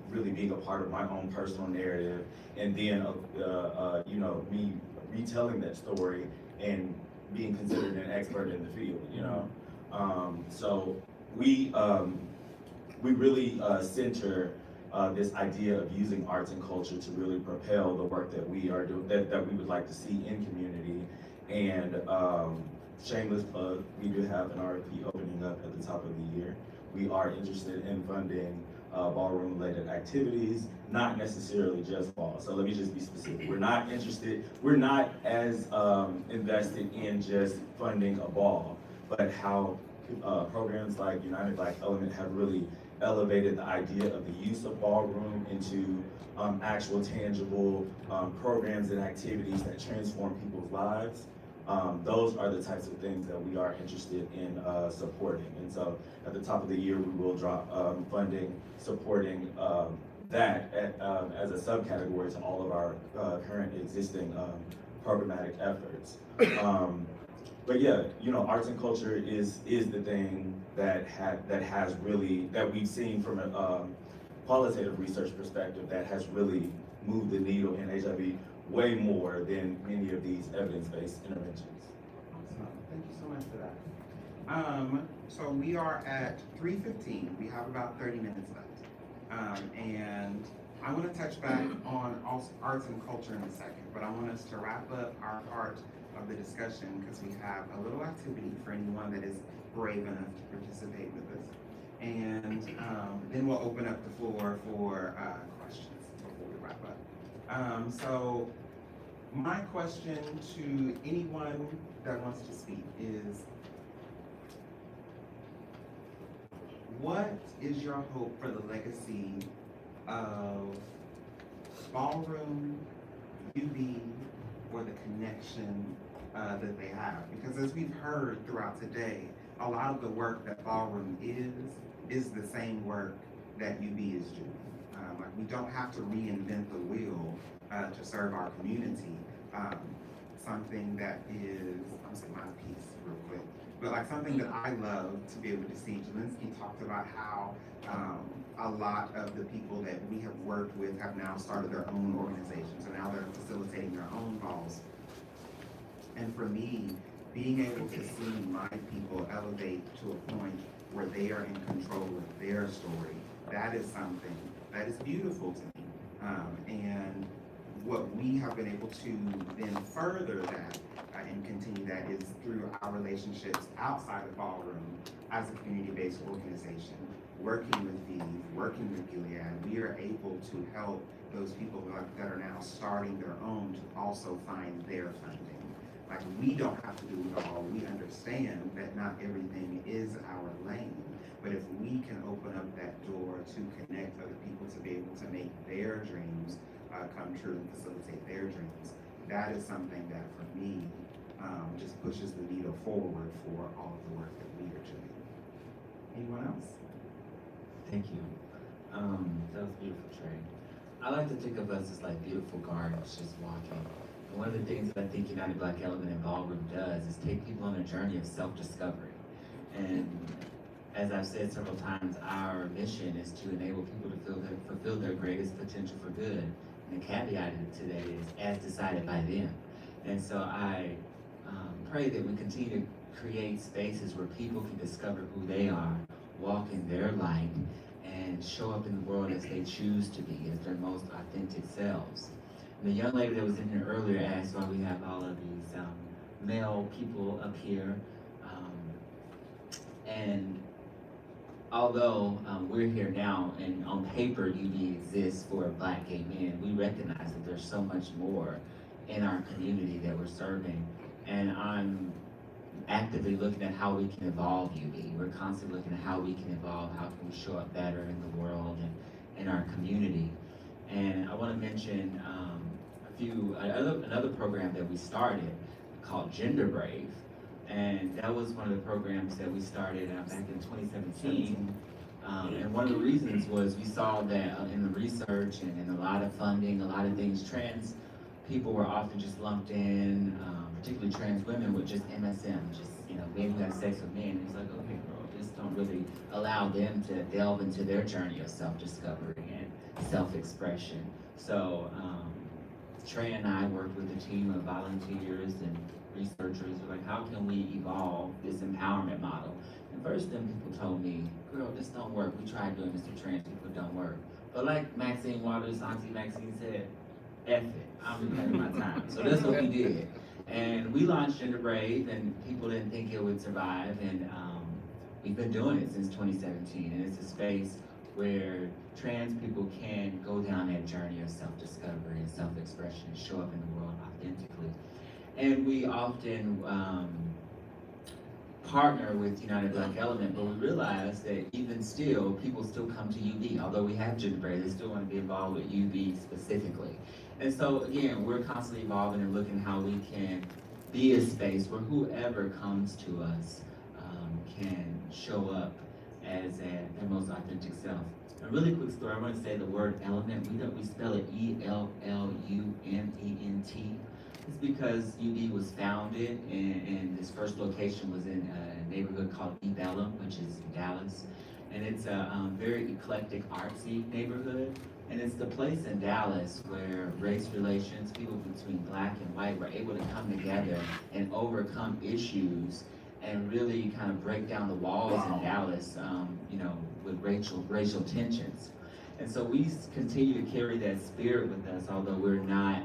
really being a part of my own personal narrative, and then, me retelling that story and being considered an expert in the field. So we really center this idea of using arts and culture to really propel the work that we are doing, that we would like to see in community. And shameless plug, we do have an RFP opening up at the top of the year. We are interested in funding ballroom-related activities, not necessarily just ball. So let me just be specific. We're not as invested in just funding a ball, but how programs like United Black Element have really elevated the idea of the use of ballroom into actual tangible programs and activities that transform people's lives. Those are the types of things that we are interested in supporting. And so at the top of the year, we will drop funding supporting that as a subcategory to all of our current existing programmatic efforts. But yeah, arts and culture is the thing that we've seen from a qualitative research perspective that has really moved the needle in HIV way more than many of these evidence-based interventions. Awesome. Thank you so much for that. So we are at 3:15. We have about 30 minutes left. And I want to touch back on arts and culture in a second, but I want us to wrap up our part of the discussion because we have a little activity for anyone that is brave enough to participate with us. And then we'll open up the floor for questions before we wrap up. So my question to anyone that wants to speak is, what is your hope for the legacy of Ballroom, UBE, or the connection that they have? Because as we've heard throughout today, a lot of the work that Ballroom is the same work that UBE is doing. Like, we don't have to reinvent the wheel to serve our community. Something that is, I'm saying my piece real quick, but like something that I love to be able to see. Jelinski talked about how a lot of the people that we have worked with have now started their own organizations, and now they're facilitating their own balls. And for me, being able to see my people elevate to a point where they are in control of their story, that is something that is beautiful to me. And what we have been able to then further that and continue that is through our relationships outside of Ballroom as a community-based organization, working with ViV, working with Gilead. We are able to help those people that are now starting their own to also find their funding. Like, we don't have to do it all. We understand that not everything is our lane, but if we can open up that door to connect other people to be able to make their dreams come true and facilitate their dreams, that is something that for me just pushes the needle forward for all of the work that we are doing. Anyone else? Thank you. That was beautiful, Trey. I like to think of us as like beautiful gardens just walking. And one of the things that I think United Black Element and Ballroom does is take people on a journey of self-discovery. And as I've said several times, our mission is to enable people to fulfill their greatest potential for good. And the caveat to that is as decided by them. And so I pray that we continue to create spaces where people can discover who they are, walk in their light, and show up in the world as they choose to be, as their most authentic selves. And the young lady that was in here earlier asked why we have all of these male people up here. And although we're here now and on paper UBE exists for Black gay men, we recognize that there's so much more in our community that we're serving. And I'm actively looking at how we can evolve UBE. We're constantly looking at how we can evolve, how can we show up better in the world and in our community. And I want to mention another program that we started called Gender Brave. And that was one of the programs that we started back in 2017. And one of the reasons was we saw that in the research and in a lot of funding, a lot of things, trans people were often just lumped in, particularly trans women with just MSM, just, men who have sex with men. It's like, okay, girl, just don't really allow them to delve into their journey of self-discovery and self-expression. So Trey and I worked with a team of volunteers and researchers, like how can we evolve this empowerment model? And first then people told me, girl, this don't work. We tried doing this to trans people, it don't work. But like Maxine Waters, Auntie Maxine said, F it, I'm gonna my time. So that's what we did. And we launched Gender Brave, and people didn't think it would survive, and we've been doing it since 2017, and it's a space where trans people can go down that journey of self-discovery and self-expression and show up in the world authentically. And we often partner with United Black Element, but we realize that even still, people still come to UB. Although we have Gender Brave, they still want to be involved with UB specifically. And so again, we're constantly evolving and looking how we can be a space where whoever comes to us can show up as their most authentic self. A really quick story, I want to say the word element, we spell it E-L-L-U-M-E-N-T. It's because UB was founded and this first location was in a neighborhood called Ballroom, which is Dallas. And it's a very eclectic, artsy neighborhood. And it's the place in Dallas where race relations, people between black and white were able to come together and overcome issues and really kind of break down the walls in Dallas, with racial tensions. And so we continue to carry that spirit with us, although we're not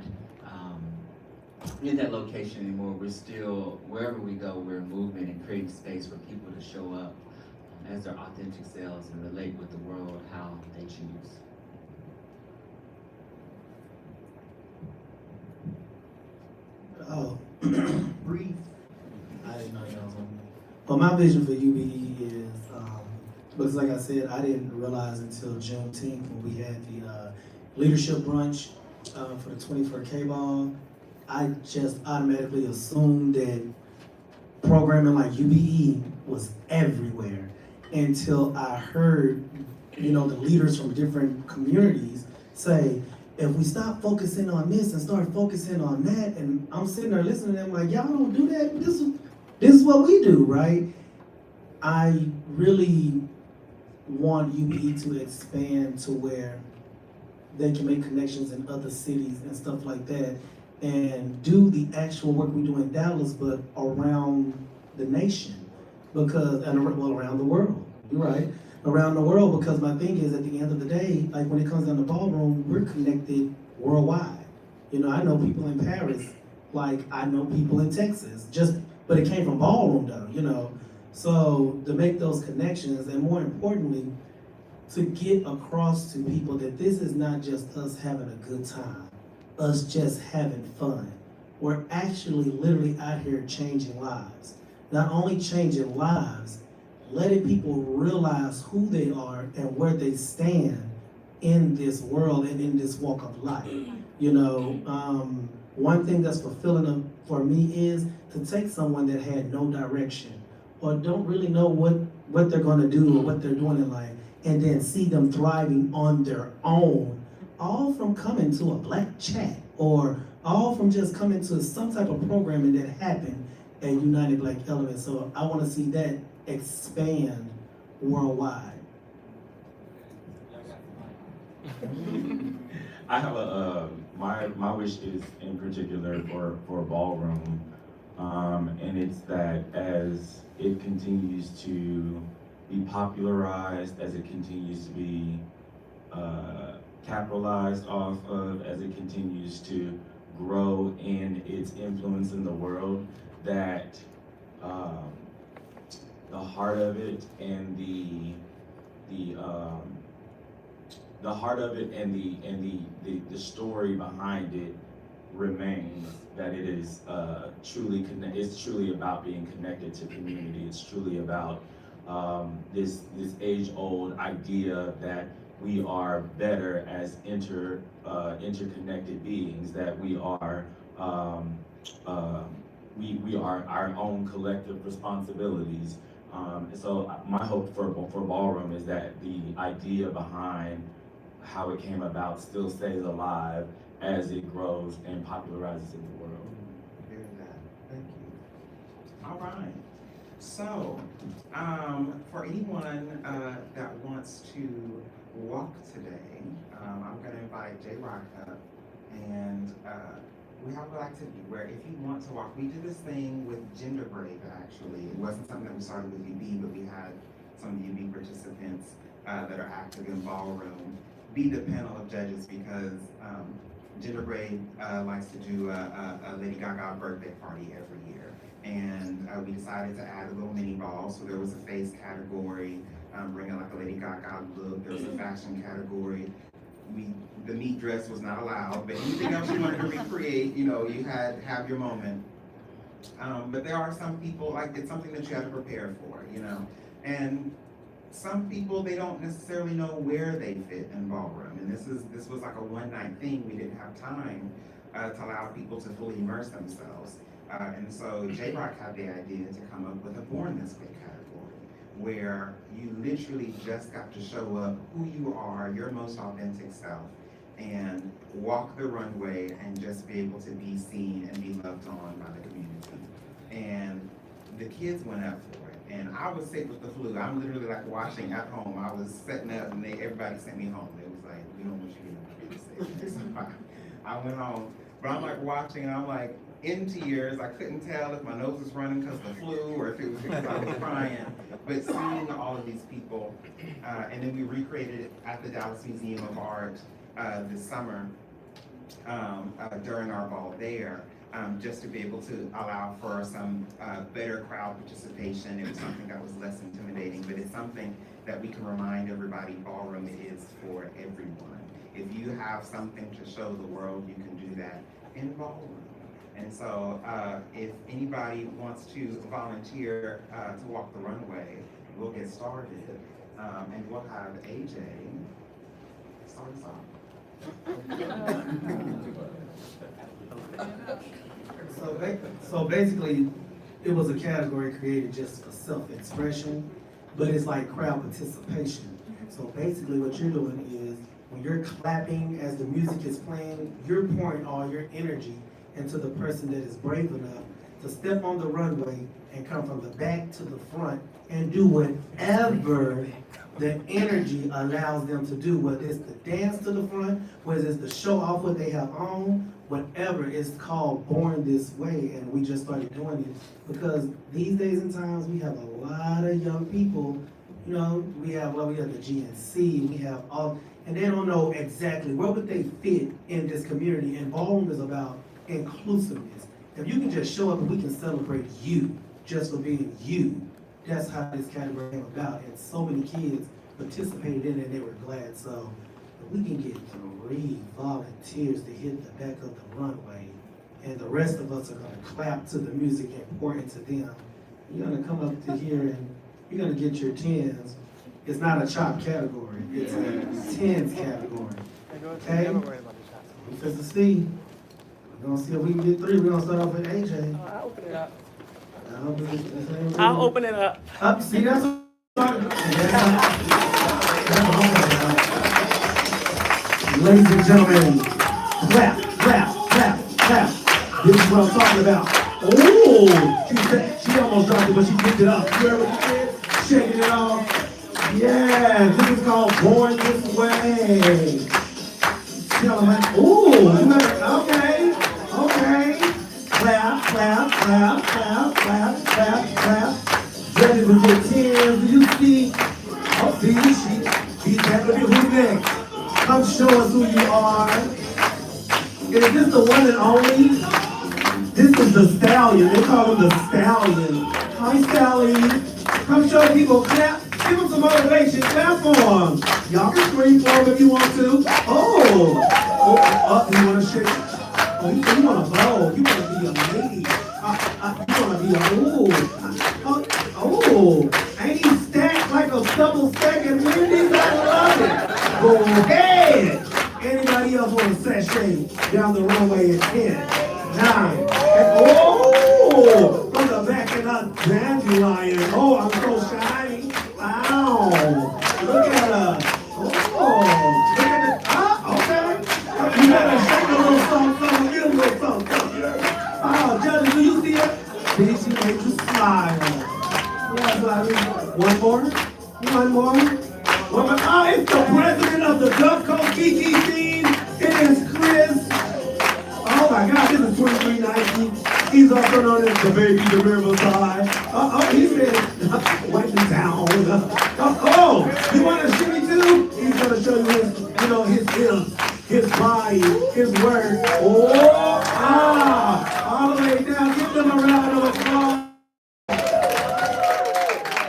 in that location anymore. We're still, wherever we go, we're in movement and creating space for people to show up as their authentic selves and relate with the world how they choose. Oh, brief. I didn't know y'all was on me. Well, my vision for UBE is, because like I said, I didn't realize until Juneteenth when we had the leadership brunch for the 24K ball. I just automatically assumed that programming like UBE was everywhere until I heard, the leaders from different communities say, if we stop focusing on this and start focusing on that, and I'm sitting there listening to them like, y'all don't do that, this is what we do, right? I really want UBE to expand to where they can make connections in other cities and stuff like that, and do the actual work we do in Dallas, but around the nation, around the world, you're right, around the world, because my thing is, at the end of the day, like when it comes down to Ballroom, we're connected worldwide. I know people in Paris, like I know people in Texas, but it came from Ballroom though, So to make those connections, and more importantly, to get across to people that this is not just us having a good time, us just having fun. We're actually literally out here changing lives. Not only changing lives, letting people realize who they are and where they stand in this world and in this walk of life. One thing that's fulfilling for me is to take someone that had no direction or don't really know what they're gonna do or what they're doing in life, and then see them thriving on their own, all from coming to a black chat or all from just coming to some type of programming that happened at United Black Element. So I wanna see that expand worldwide. I have my wish is in particular for Ballroom, and it's that as it continues to be popularized, as it continues to be capitalized off of, as it continues to grow in its influence in the world, that the heart of it and the heart of it and the story behind it remains, that it is it's truly about being connected to community. It's truly about this age-old idea that we are better as interconnected beings, that we are we are our own collective responsibilities. So my hope for Ballroom is that the idea behind how it came about still stays alive as it grows and popularizes in the world. Hear that. Thank you. All right. So, for anyone that wants to walk today, I'm going to invite J Rock up, and we have a little activity where if you want to walk, we did this thing with Gender Brave actually. It wasn't something that we started with UB, but we had some of the UB participants that are active in Ballroom be the panel of judges because Gender Brave likes to do a Lady Gaga birthday party every year. And we decided to add a little mini ball. So there was a face category, bringing like a Lady Gaga look. There was a fashion category. The meat dress was not allowed, but anything else you wanted to recreate, you know, you have your moment. But there are some people, like it's something that you have to prepare for, you know. And some people, they don't necessarily know where they fit in Ballroom. And this was like a one-night thing. We didn't have time to allow people to fully immerse themselves. And so J-Rock had the idea to come up with a Born This Way category, where you literally just got to show up who you are, your most authentic self, and walk the runway and just be able to be seen and be loved on by the community. And the kids went up for it. And I was sick with the flu. I'm literally like watching at home. I was setting up and everybody sent me home. It was like, we don't want you getting sick. So I went home. But I'm like watching and I'm like in tears. I couldn't tell if my nose was running because of the flu or if it was because I was crying. But seeing all of these people, and then we recreated it at the Dallas Museum of Art this summer during our ball there. Just to be able to allow for some better crowd participation. It was something that was less intimidating, but it's something that we can remind everybody Ballroom is for everyone. If you have something to show the world, you can do that in Ballroom. And so if anybody wants to volunteer to walk the runway, we'll get started. And we'll have AJ start us off. So basically, it was a category created just for self-expression, but it's like crowd participation. So basically what you're doing is, when you're clapping as the music is playing, you're pouring all your energy into the person that is brave enough to step on the runway and come from the back to the front and do whatever the energy allows them to do, whether it's to dance to the front, whether it's to show off what they have on, whatever. It's called Born This Way, and we just started doing it because these days and times we have a lot of young people, you know, we have the GNC, we have all, and they don't know exactly where would they fit in this community, and Ballroom is about inclusiveness. If you can just show up and we can celebrate you just for being you, that's how this category came about, and so many kids participated in it and they were glad. So if we can get 3 volunteers to hit the back of the runway, and the rest of us are gonna clap to the music and pour into them, you're gonna come up to here and you're gonna get your 10s. It's not a chop category, it's a 10s category. Okay? Because to see, we're gonna see if we can get 3. We're gonna start off with AJ. I'll open it up. I'll I'll open it up. Up, see, that's ladies and gentlemen, clap, clap, clap, clap. This is what I'm talking about. Oh, she almost dropped it, but she picked it up. You heard what she did? Shaking it off. Yeah, this is called Born This Way. Gentlemen, okay, okay. Clap, clap, clap, clap, clap, clap, clap. Judges will get 10s. Do you see? Oh, see, she's definitely who's next. Come show us who you are. Is this the one and only? This is the Stallion. They call him the Stallion. Hi, Stallion. Come show people. Clap. Give them some motivation. Clap for them. Y'all can scream for them if you want to. You want to shake? Oh, you want to blow. You want to be a lady. You want to be ain't he stacked like a double stack and Wendy's? I love it. Go ahead. Anybody else want to sashay down the runway at 10, 9, and from the back of the dandelion. Oh, I'm so shiny. Ow. Look at her. Oh, look at the, okay. You gotta shake a little something, get a little something. Oh, Judge, do you see it? See, she made you smile. Bobby. One more. One more. One more. Oh, it's the president of the Gulf Coast Kiki Scene. It is Chris. Oh my God, this is 2390. He's also known as the baby, the Riverside. He said, wipe it down. You want to shimmy too? He's gonna show you his body, his work. All the way down. Give them a round of applause.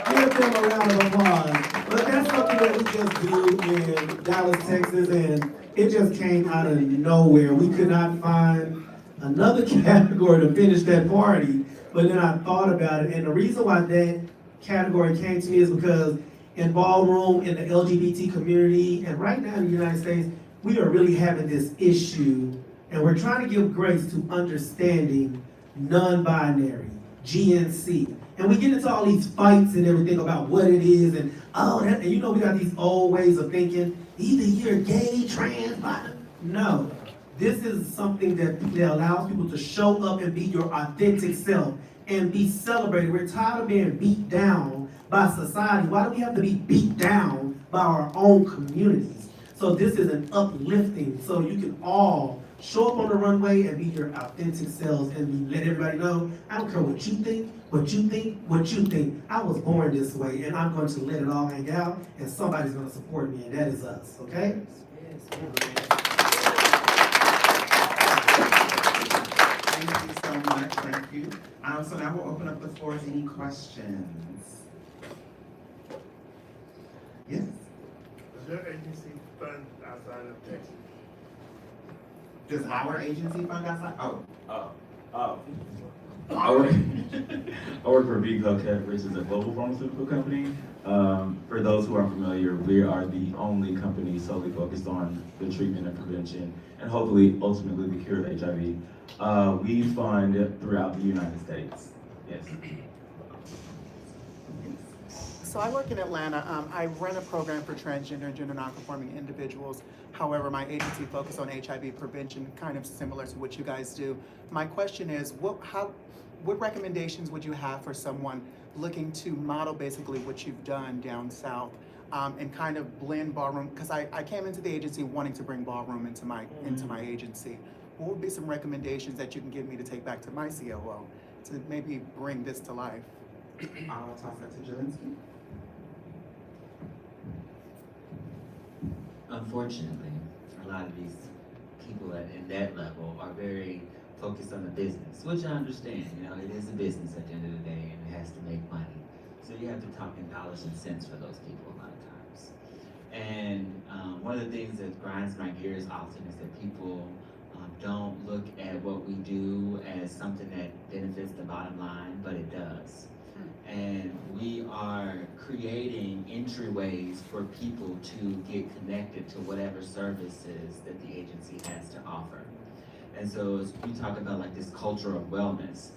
Give them a round of applause. But that's something that we just do in Dallas, Texas, and it just came out of nowhere. We could not find another category to finish that party, but then I thought about it, and the reason why that category came to me is because in Ballroom, in the LGBT community, and right now in the United States, we are really having this issue, and we're trying to give grace to understanding non-binary, GNC. And we get into all these fights and everything about what it is, and we got these old ways of thinking, either you're gay, trans, bi. No. This is something that allows people to show up and be your authentic self and be celebrated. We're tired of being beat down by society. Why do we have to be beat down by our own communities? So this is an uplifting, so you can all show up on the runway and be your authentic selves and let everybody know, I don't care what you think, what you think, what you think. I was born this way, and I'm going to let it all hang out, and somebody's going to support me, and that is us, okay? Thank you so much, thank you. So now we'll open up the floor to any questions. Yes? Does your agency fund outside of Texas? Does our agency fund outside? I work for Big Healthcare, which is a global pharmaceutical company. For those who aren't familiar, we are the only company solely focused on the treatment and prevention, and hopefully, ultimately, the cure of HIV. We fund throughout the United States. Yes. So I work in Atlanta. I run a program for transgender and gender nonconforming individuals. However, my agency focuses on HIV prevention, kind of similar to what you guys do. My question is, what recommendations would you have for someone looking to model basically what you've done down south and kind of blend ballroom? Because I came into the agency wanting to bring ballroom into my agency. What would be some recommendations that you can give me to take back to my COO to maybe bring this to life? I'll toss that to Jelinski. Unfortunately, a lot of these people in that level are very focused on the business, which I understand. It is a business at the end of the day, and it has to make money. So you have to talk in dollars and cents for those people a lot of times. And one of the things that grinds my gears often is that people don't look at what we do as something that benefits the bottom line, but it does. And we are creating entryways for people to get connected to whatever services that the agency has to offer. And so as we talk about like this culture of wellness,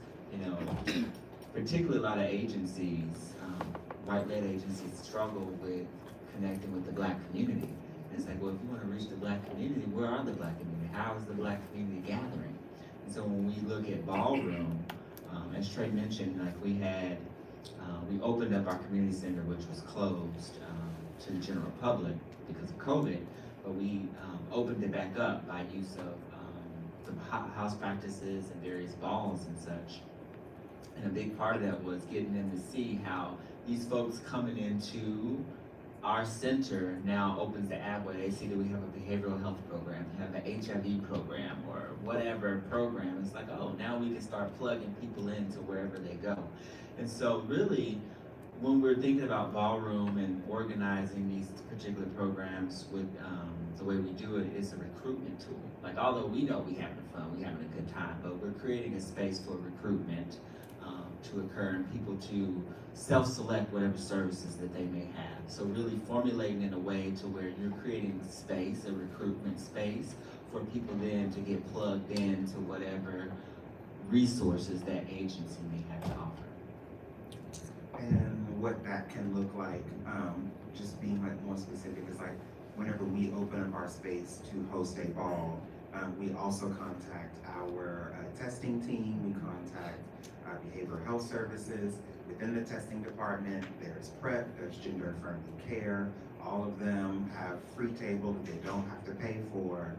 particularly a lot of agencies, white-led agencies struggle with connecting with the Black community. And it's like, well, if you want to reach the Black community, where are the Black community? How is the Black community gathering? And so when we look at Ballroom, as Trey mentioned, like we opened up our community center, which was closed to the general public because of COVID, but we opened it back up by use of the house practices and various balls and such. And a big part of that was getting them to see how these folks coming into our center now opens the app where they see that we have a behavioral health program, have an HIV program, or whatever program. It's like, oh, now we can start plugging people into wherever they go. And so really, when we're thinking about Ballroom and organizing these particular programs with the way we do it, it's a recruitment tool. Like, although we know we're having fun, we're having a good time, but we're creating a space for recruitment to occur and people to self-select whatever services that they may have. So really formulating in a way to where you're creating a space, a recruitment space, for people then to get plugged into whatever resources that agency may have to offer. And what that can look like, just being like more specific, is like whenever we open up our space to host a ball, we also contact our testing team, we contact our behavioral behavioral health services. Within the testing department, there's PrEP, there's gender-affirming care. All of them have free tables that they don't have to pay for,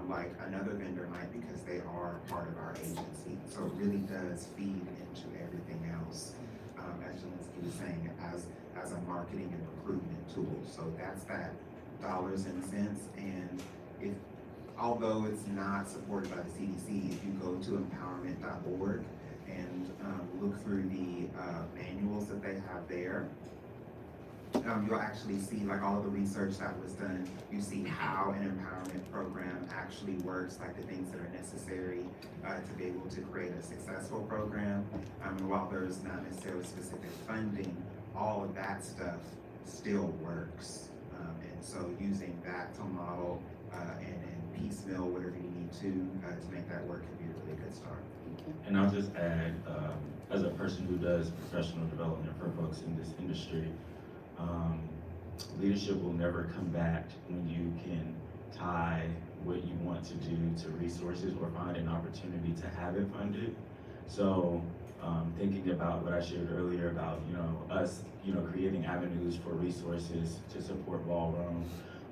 like another vendor might, because they are part of our agency. So it really does feed into everything else, as Jelinski was saying, as a marketing and recruitment tool. So that's that dollars and cents. And if, although it's not supported by the CDC, if you go to empowerment.org and look through the manuals that they have there, you'll actually see like all of the research that was done. You see how an empowerment program actually works, like the things that are necessary to be able to create a successful program. And while there's not necessarily specific funding, all of that stuff still works. And so using that to model and piecemeal whatever you need to make that work can be a really good start. And I'll just add, as a person who does professional development for folks in this industry, leadership will never come back when you can tie what you want to do to resources or find an opportunity to have it funded. So thinking about what I shared earlier about, us, creating avenues for resources to support Ballroom,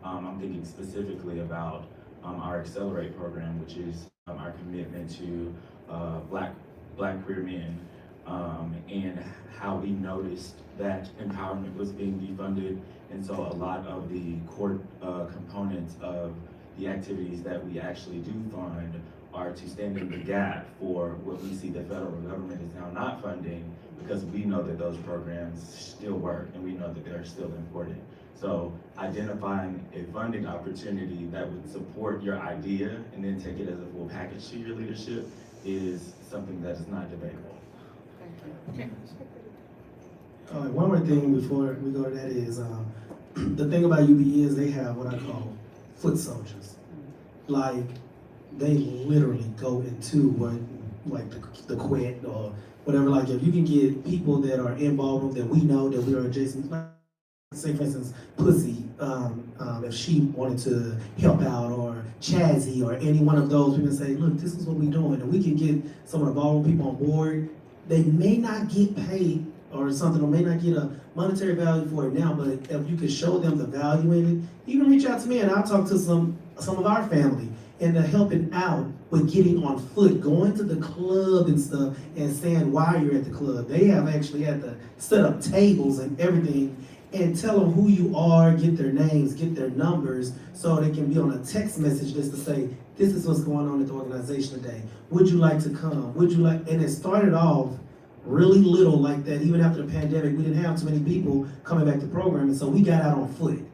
I'm thinking specifically about our Accelerate program, which is our commitment to Black queer men, and how we noticed that empowerment was being defunded. And so a lot of the core components of the activities that we actually do fund are to stand in the gap for what we see the federal government is now not funding, because we know that those programs still work and we know that they're still important. So identifying a funding opportunity that would support your idea and then take it as a full package to your leadership is something that is not debatable. One more thing before we go to that is, the thing about UBE is they have what I call foot soldiers. Like, they literally go into what, like the quit or whatever. Like, if you can get people that are in Ballroom that we know that we are adjacent, like, say for instance, Pussy, if she wanted to help out, or Chazzy, or any one of those, we can say, look, this is what we're doing, and we can get some of the Ballroom people on board. They may not get paid or something, or may not get a monetary value for it now, but if you could show them the value in it, you can reach out to me and I'll talk to some of our family and helping out with getting on foot, going to the club and stuff and saying why you're at the club. They have actually had to set up tables and everything and tell them who you are, get their names, get their numbers, so they can be on a text message list to say, this is what's going on at the organization today. Would you like to come? Would you like, and it started off really little like that. Even after the pandemic, we didn't have too many people coming back to programming, so we got out on foot.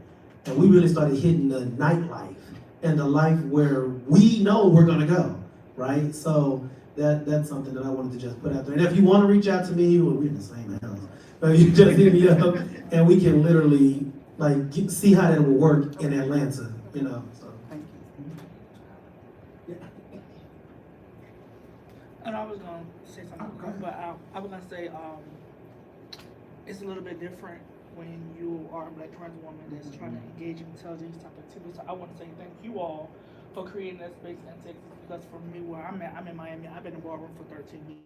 And we really started hitting the nightlife and the life where we know we're gonna go, right? So that's something that I wanted to just put out there. And if you wanna reach out to me, well, we're in the same house, but you just hit me up and we can literally see how that will work in Atlanta, so. Thank you. And I was gonna say something, but I was gonna say, it's a little bit different when you are a Black trans woman that's trying to engage in these type of activities. So I want to say thank you all for creating that space in Texas, because for me, where I'm in Miami, I've been in Ballroom for 13 years.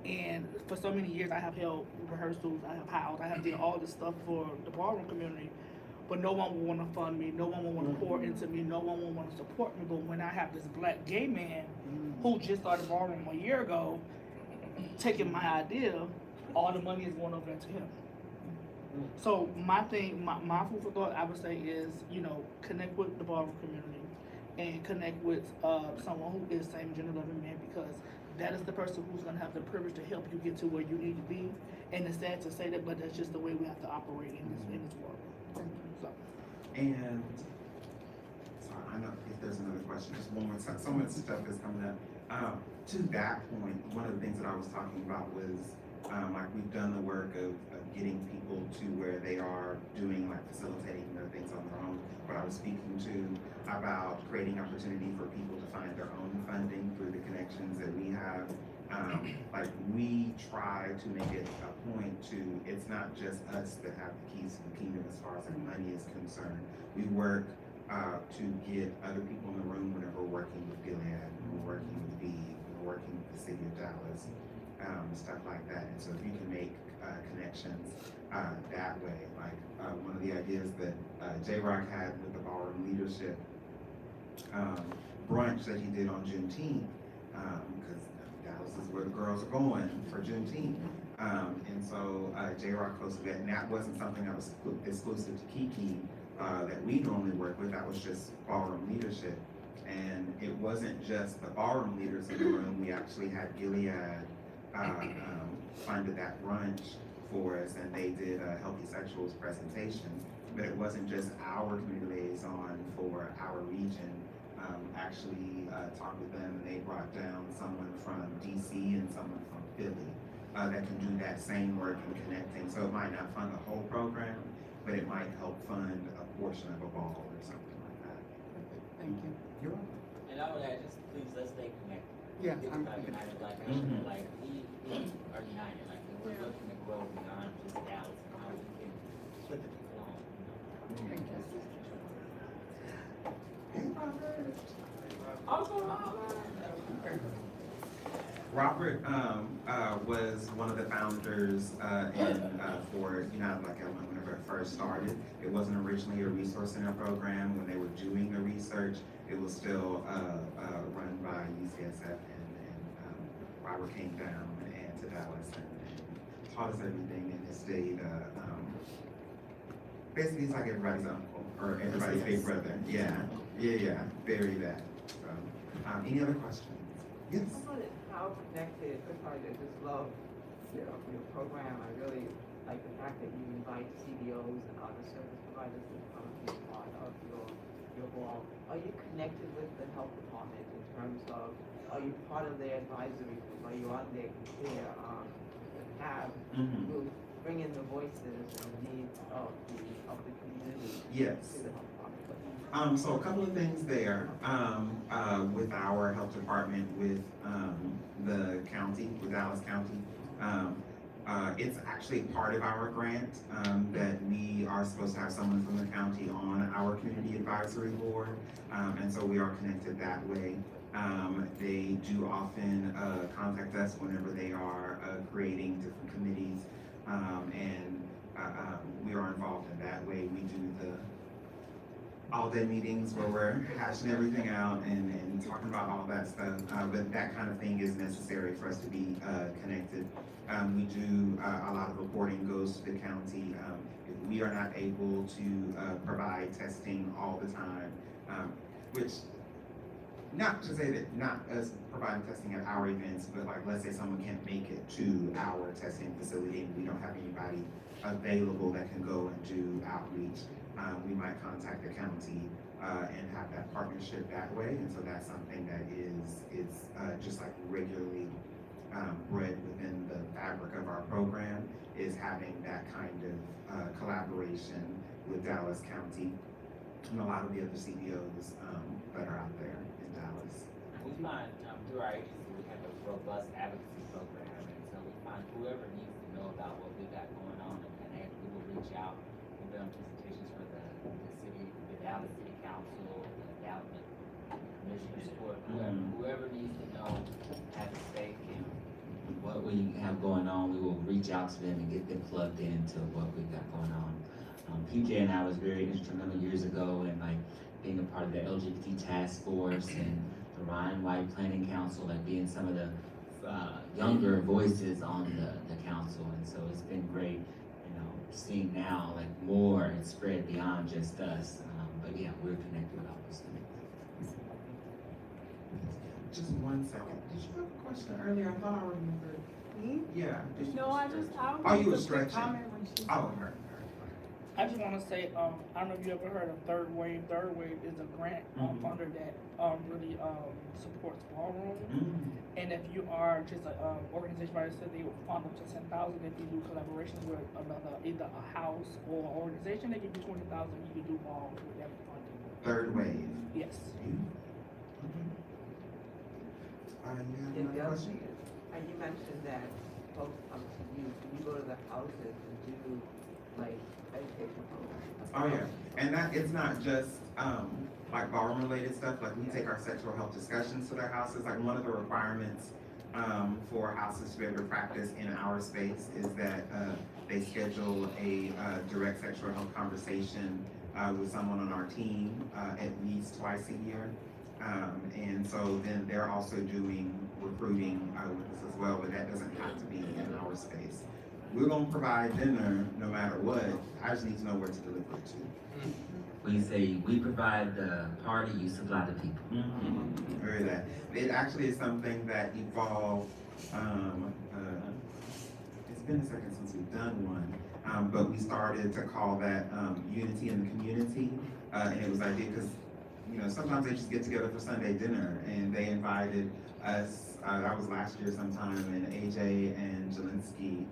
And for so many years, I have held rehearsals, I have housed, I have did all this stuff for the Ballroom community, but no one will want to fund me, no one will want to pour into me, no one will want to support me. But when I have this Black gay man who just started Ballroom a year ago, taking my idea, all the money is going over there to him. So my thing, my food for thought, I would say is, connect with the Ballroom community and connect with someone who is same gender loving man, because that is the person who's gonna have the privilege to help you get to where you need to be. And it's sad to say that, but that's just the way we have to operate in this world. So. And sorry, I know if there's another question, just one more time. So much stuff is coming up. To that point, one of the things that I was talking about was like we've done the work of getting people to where they are doing, like, facilitating their things on their own. What I was speaking to about creating opportunity for people to find their own funding through the connections that we have. Like, we try to make it a point to, it's not just us that have the keys to the kingdom as far as our money is concerned. We work to get other people in the room whenever we're working with Gilead, when we're working with UBE, when we're working with the city of Dallas. stuff like that. And so if you can make connections that way, like one of the ideas that J-Rock had with the Ballroom Leadership brunch that he did on Juneteenth, because Dallas is where the girls are going for Juneteenth. And so J-Rock hosted that, and that wasn't something that was exclusive to Kiki that we normally work with. That was just Ballroom Leadership. And it wasn't just the ballroom leaders in the room. We actually had Gilead funded that brunch for us, and they did a Healthy Sexuals presentation. But it wasn't just our community liaison for our region. Actually talked with them, and they brought down someone from DC and someone from Philly that can do that same work in connecting. So it might not fund the whole program, but it might help fund a portion of a ball or something like that. Thank you. You're welcome. And I would add, just please, let's stay connected. Yeah, Think I'm about connected. United Black Mhm. Nation, like, we are united, like, we're looking to grow beyond just Dallas and how we can put the people on, you know. Thank you. Hey, Robert. Also, Robert. Robert was one of the founders for United Black Element whenever it first started. It wasn't originally a resource center program. When they were doing the research, it was still run by UCSF, and Robert came down and to Dallas and taught us everything, and has stayed. Basically, he's like everybody's uncle or everybody's big brother. Yeah, very that. So, any other questions? Yes. How connected, I just love your program. I really like the fact that you invite CDOs and other service providers to come and be part of your ball. Are you connected with the health department in terms of, are you part of their advisory group? Are you on their tab who bring in the voices and needs of the community Yes. to the health department? So a couple of things there, with our health department, with, the county, with Dallas County. It's actually part of our grant, that we are supposed to have someone from the county on our community advisory board. And so we are connected that way. They do often, contact us whenever they are, creating different committees. And we are involved in that way. We do the all-day meetings where we're hashing everything out and talking about all that stuff. But that kind of thing is necessary for us to be connected. We do, a lot of reporting goes to the county. If we are not able to provide testing all the time, which, not to say that not us providing testing at our events, but like, let's say someone can't make it to our testing facility and we don't have anybody available that can go and do outreach. We might contact the county and have that partnership that way, and so that's something that is just like regularly bred within the fabric of our program, is having that kind of collaboration with Dallas County and a lot of the other CBOs that are out there in Dallas. We find, through our agency, we have a robust advocacy program, and so we find whoever needs to know about what we got going on and connect, we will reach out. We've done presentations for the city, the Dallas City Council, the Dallas Commissioners Court, whoever needs to know, have a stake in What we have going on, we will reach out to them and get them plugged into what we've got going on. PJ and I was very instrumental years ago in like being a part of the LGBT task force and the Ryan White Planning Council, like being some of the younger voices on the council. And so it's been great, you know, seeing now like more and spread beyond just us. But yeah, we're connected with all those things. Just 1 second. Did you have a question earlier? I thought I remembered. Me? Yeah. did you- No, I was Oh, you were just a stretching. comment when she. Oh, her. I just wanna say, I don't know if you ever heard of Third Wave. Third Wave is a grant funder that really supports Ballroom. And if you are just an organization, like I said, they will fund up to 10,000. If you do collaborations with another, either a house or an organization, they give you 20,000. You can do Ballroom with that funding. Third wave. Yes. You have another question? And you mentioned that folks come to you, you go to the houses and do like education programs. Oh, yeah. And that, it's not just, like ballroom related stuff, like we take our sexual health discussions to their houses. Like one of the requirements, for houses to be able to practice in our space is that they schedule a direct sexual health conversation with someone on our team at least twice a year. And so then they're also doing recruiting with us as well, but that doesn't have to be in our space. We're gonna provide dinner no matter what. I just need to know where to deliver it to. We say, we provide the party, you supply the people. Very that. It actually is something that evolved. It's been a second since we've done one, but we started to call that Unity in the Community, and it was idea because sometimes they just get together for Sunday dinner, and they invited us. That was last year sometime, and AJ and Jelinski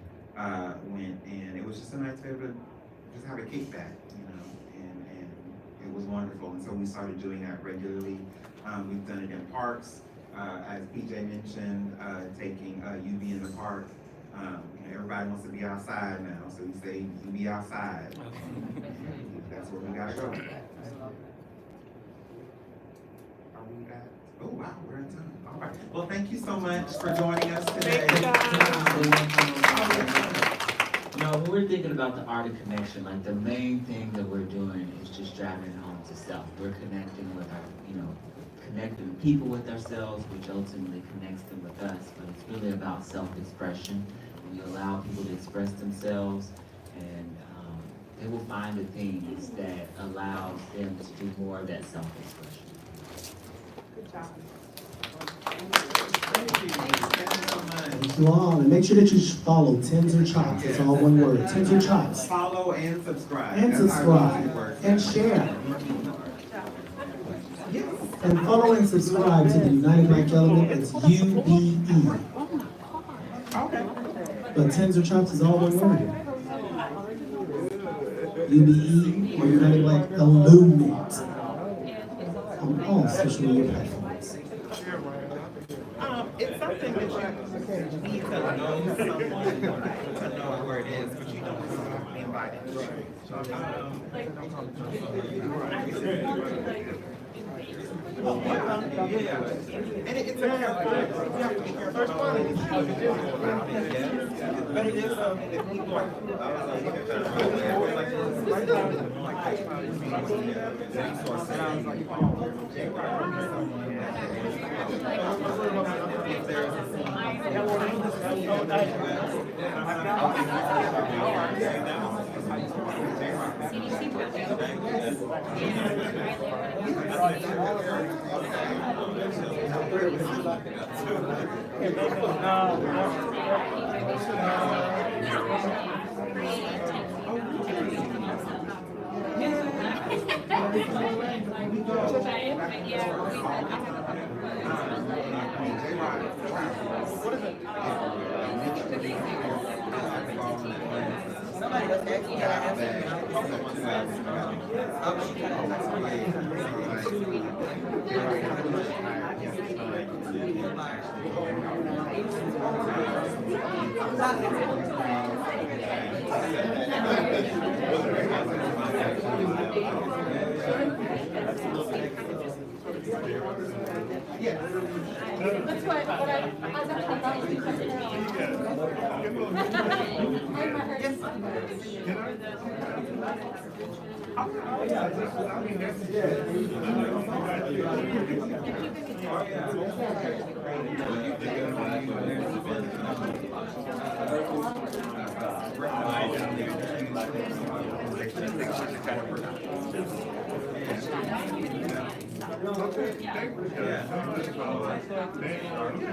went, and it was just a nice way to just have a kickback, and it was wonderful. And so we started doing that regularly. We've done it in parks, as PJ mentioned, taking UBE in the park. Everybody wants to be outside now, so we say you be outside. That's where we gotta go. Are we at? Oh wow, we're in time. All right. Well, thank you so much for joining us today. When we're thinking about the art of connection, like the main thing that we're doing is just driving home to self. We're connecting with our, connecting people with ourselves, which ultimately connects them with us. But it's really about self-expression. We allow people to express themselves, and they will find the things that allows them to do more of that self-expression. Good job. Thank you. Thank you so much. Thank you all, and make sure that you follow Tins or Chops. It's all one word. Tins or Chops. Follow and subscribe. And That's how subscribe. it works. And share. Yes. And follow and subscribe to the United Black Element. It's UBE. Okay. But Tins or Chops is all one word. UBE or United Black Element. On all social media platforms. It's something that you need to know someone to know where it is, but you don't want to be invited. And it's a you have to be careful about it. But it is something that people are That's what I actually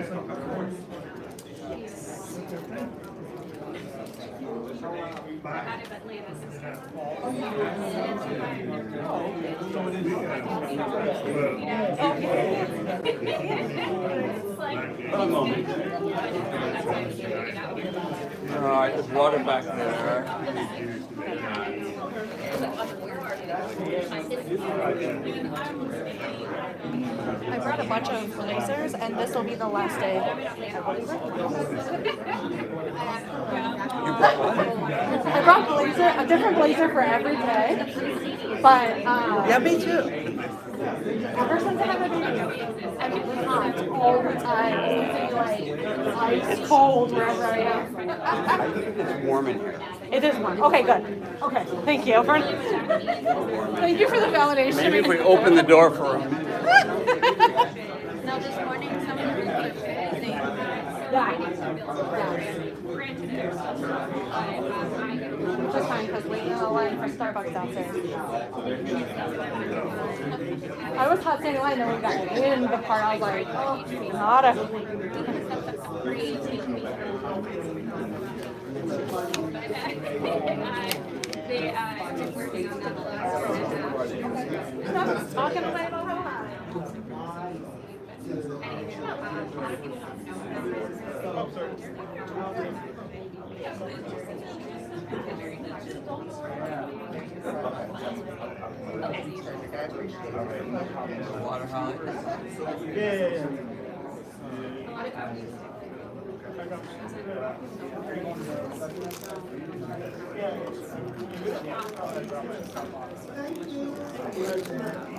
thought was Alright, there's water back there. I brought a bunch of blazers, and this will be the last day. You brought what? I brought a different blazer for every day, but Yeah, me too. ever since I have a baby, I've it hot all the time. It's like ice cold wherever I am. I think it's warm in here. It is warm. Okay, good. Okay, thank you. Thank you for the validation. Maybe if we open the door for them. No, this morning someone which is fine because waiting in a line for Starbucks downstairs. I was hot standing in line, then we got in the part. I was like, oh, not a. Talking away about how Water holly.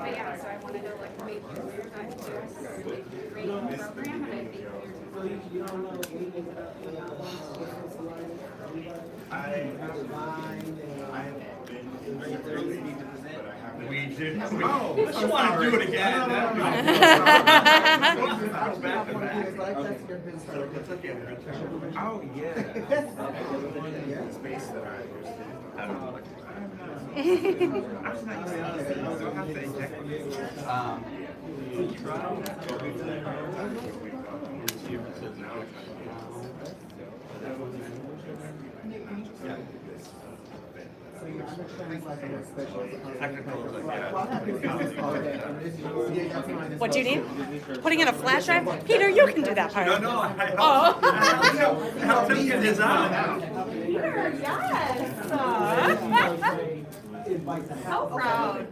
yeah, so I wanted to like make sure we were talking to a great program, and I think We did. Oh, I want to do it again. Oh, yeah. Space that I don't know. I'm not used to this, so I have to inject it. what do you need? Putting in a flash drive? Peter, you can do that part. No, I helped him get his out. Yes. So proud.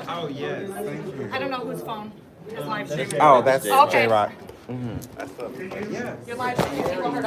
Oh, yes, thank you. I don't know whose phone is live streaming. Oh, that's Okay. J-Rock. Your live streaming people heard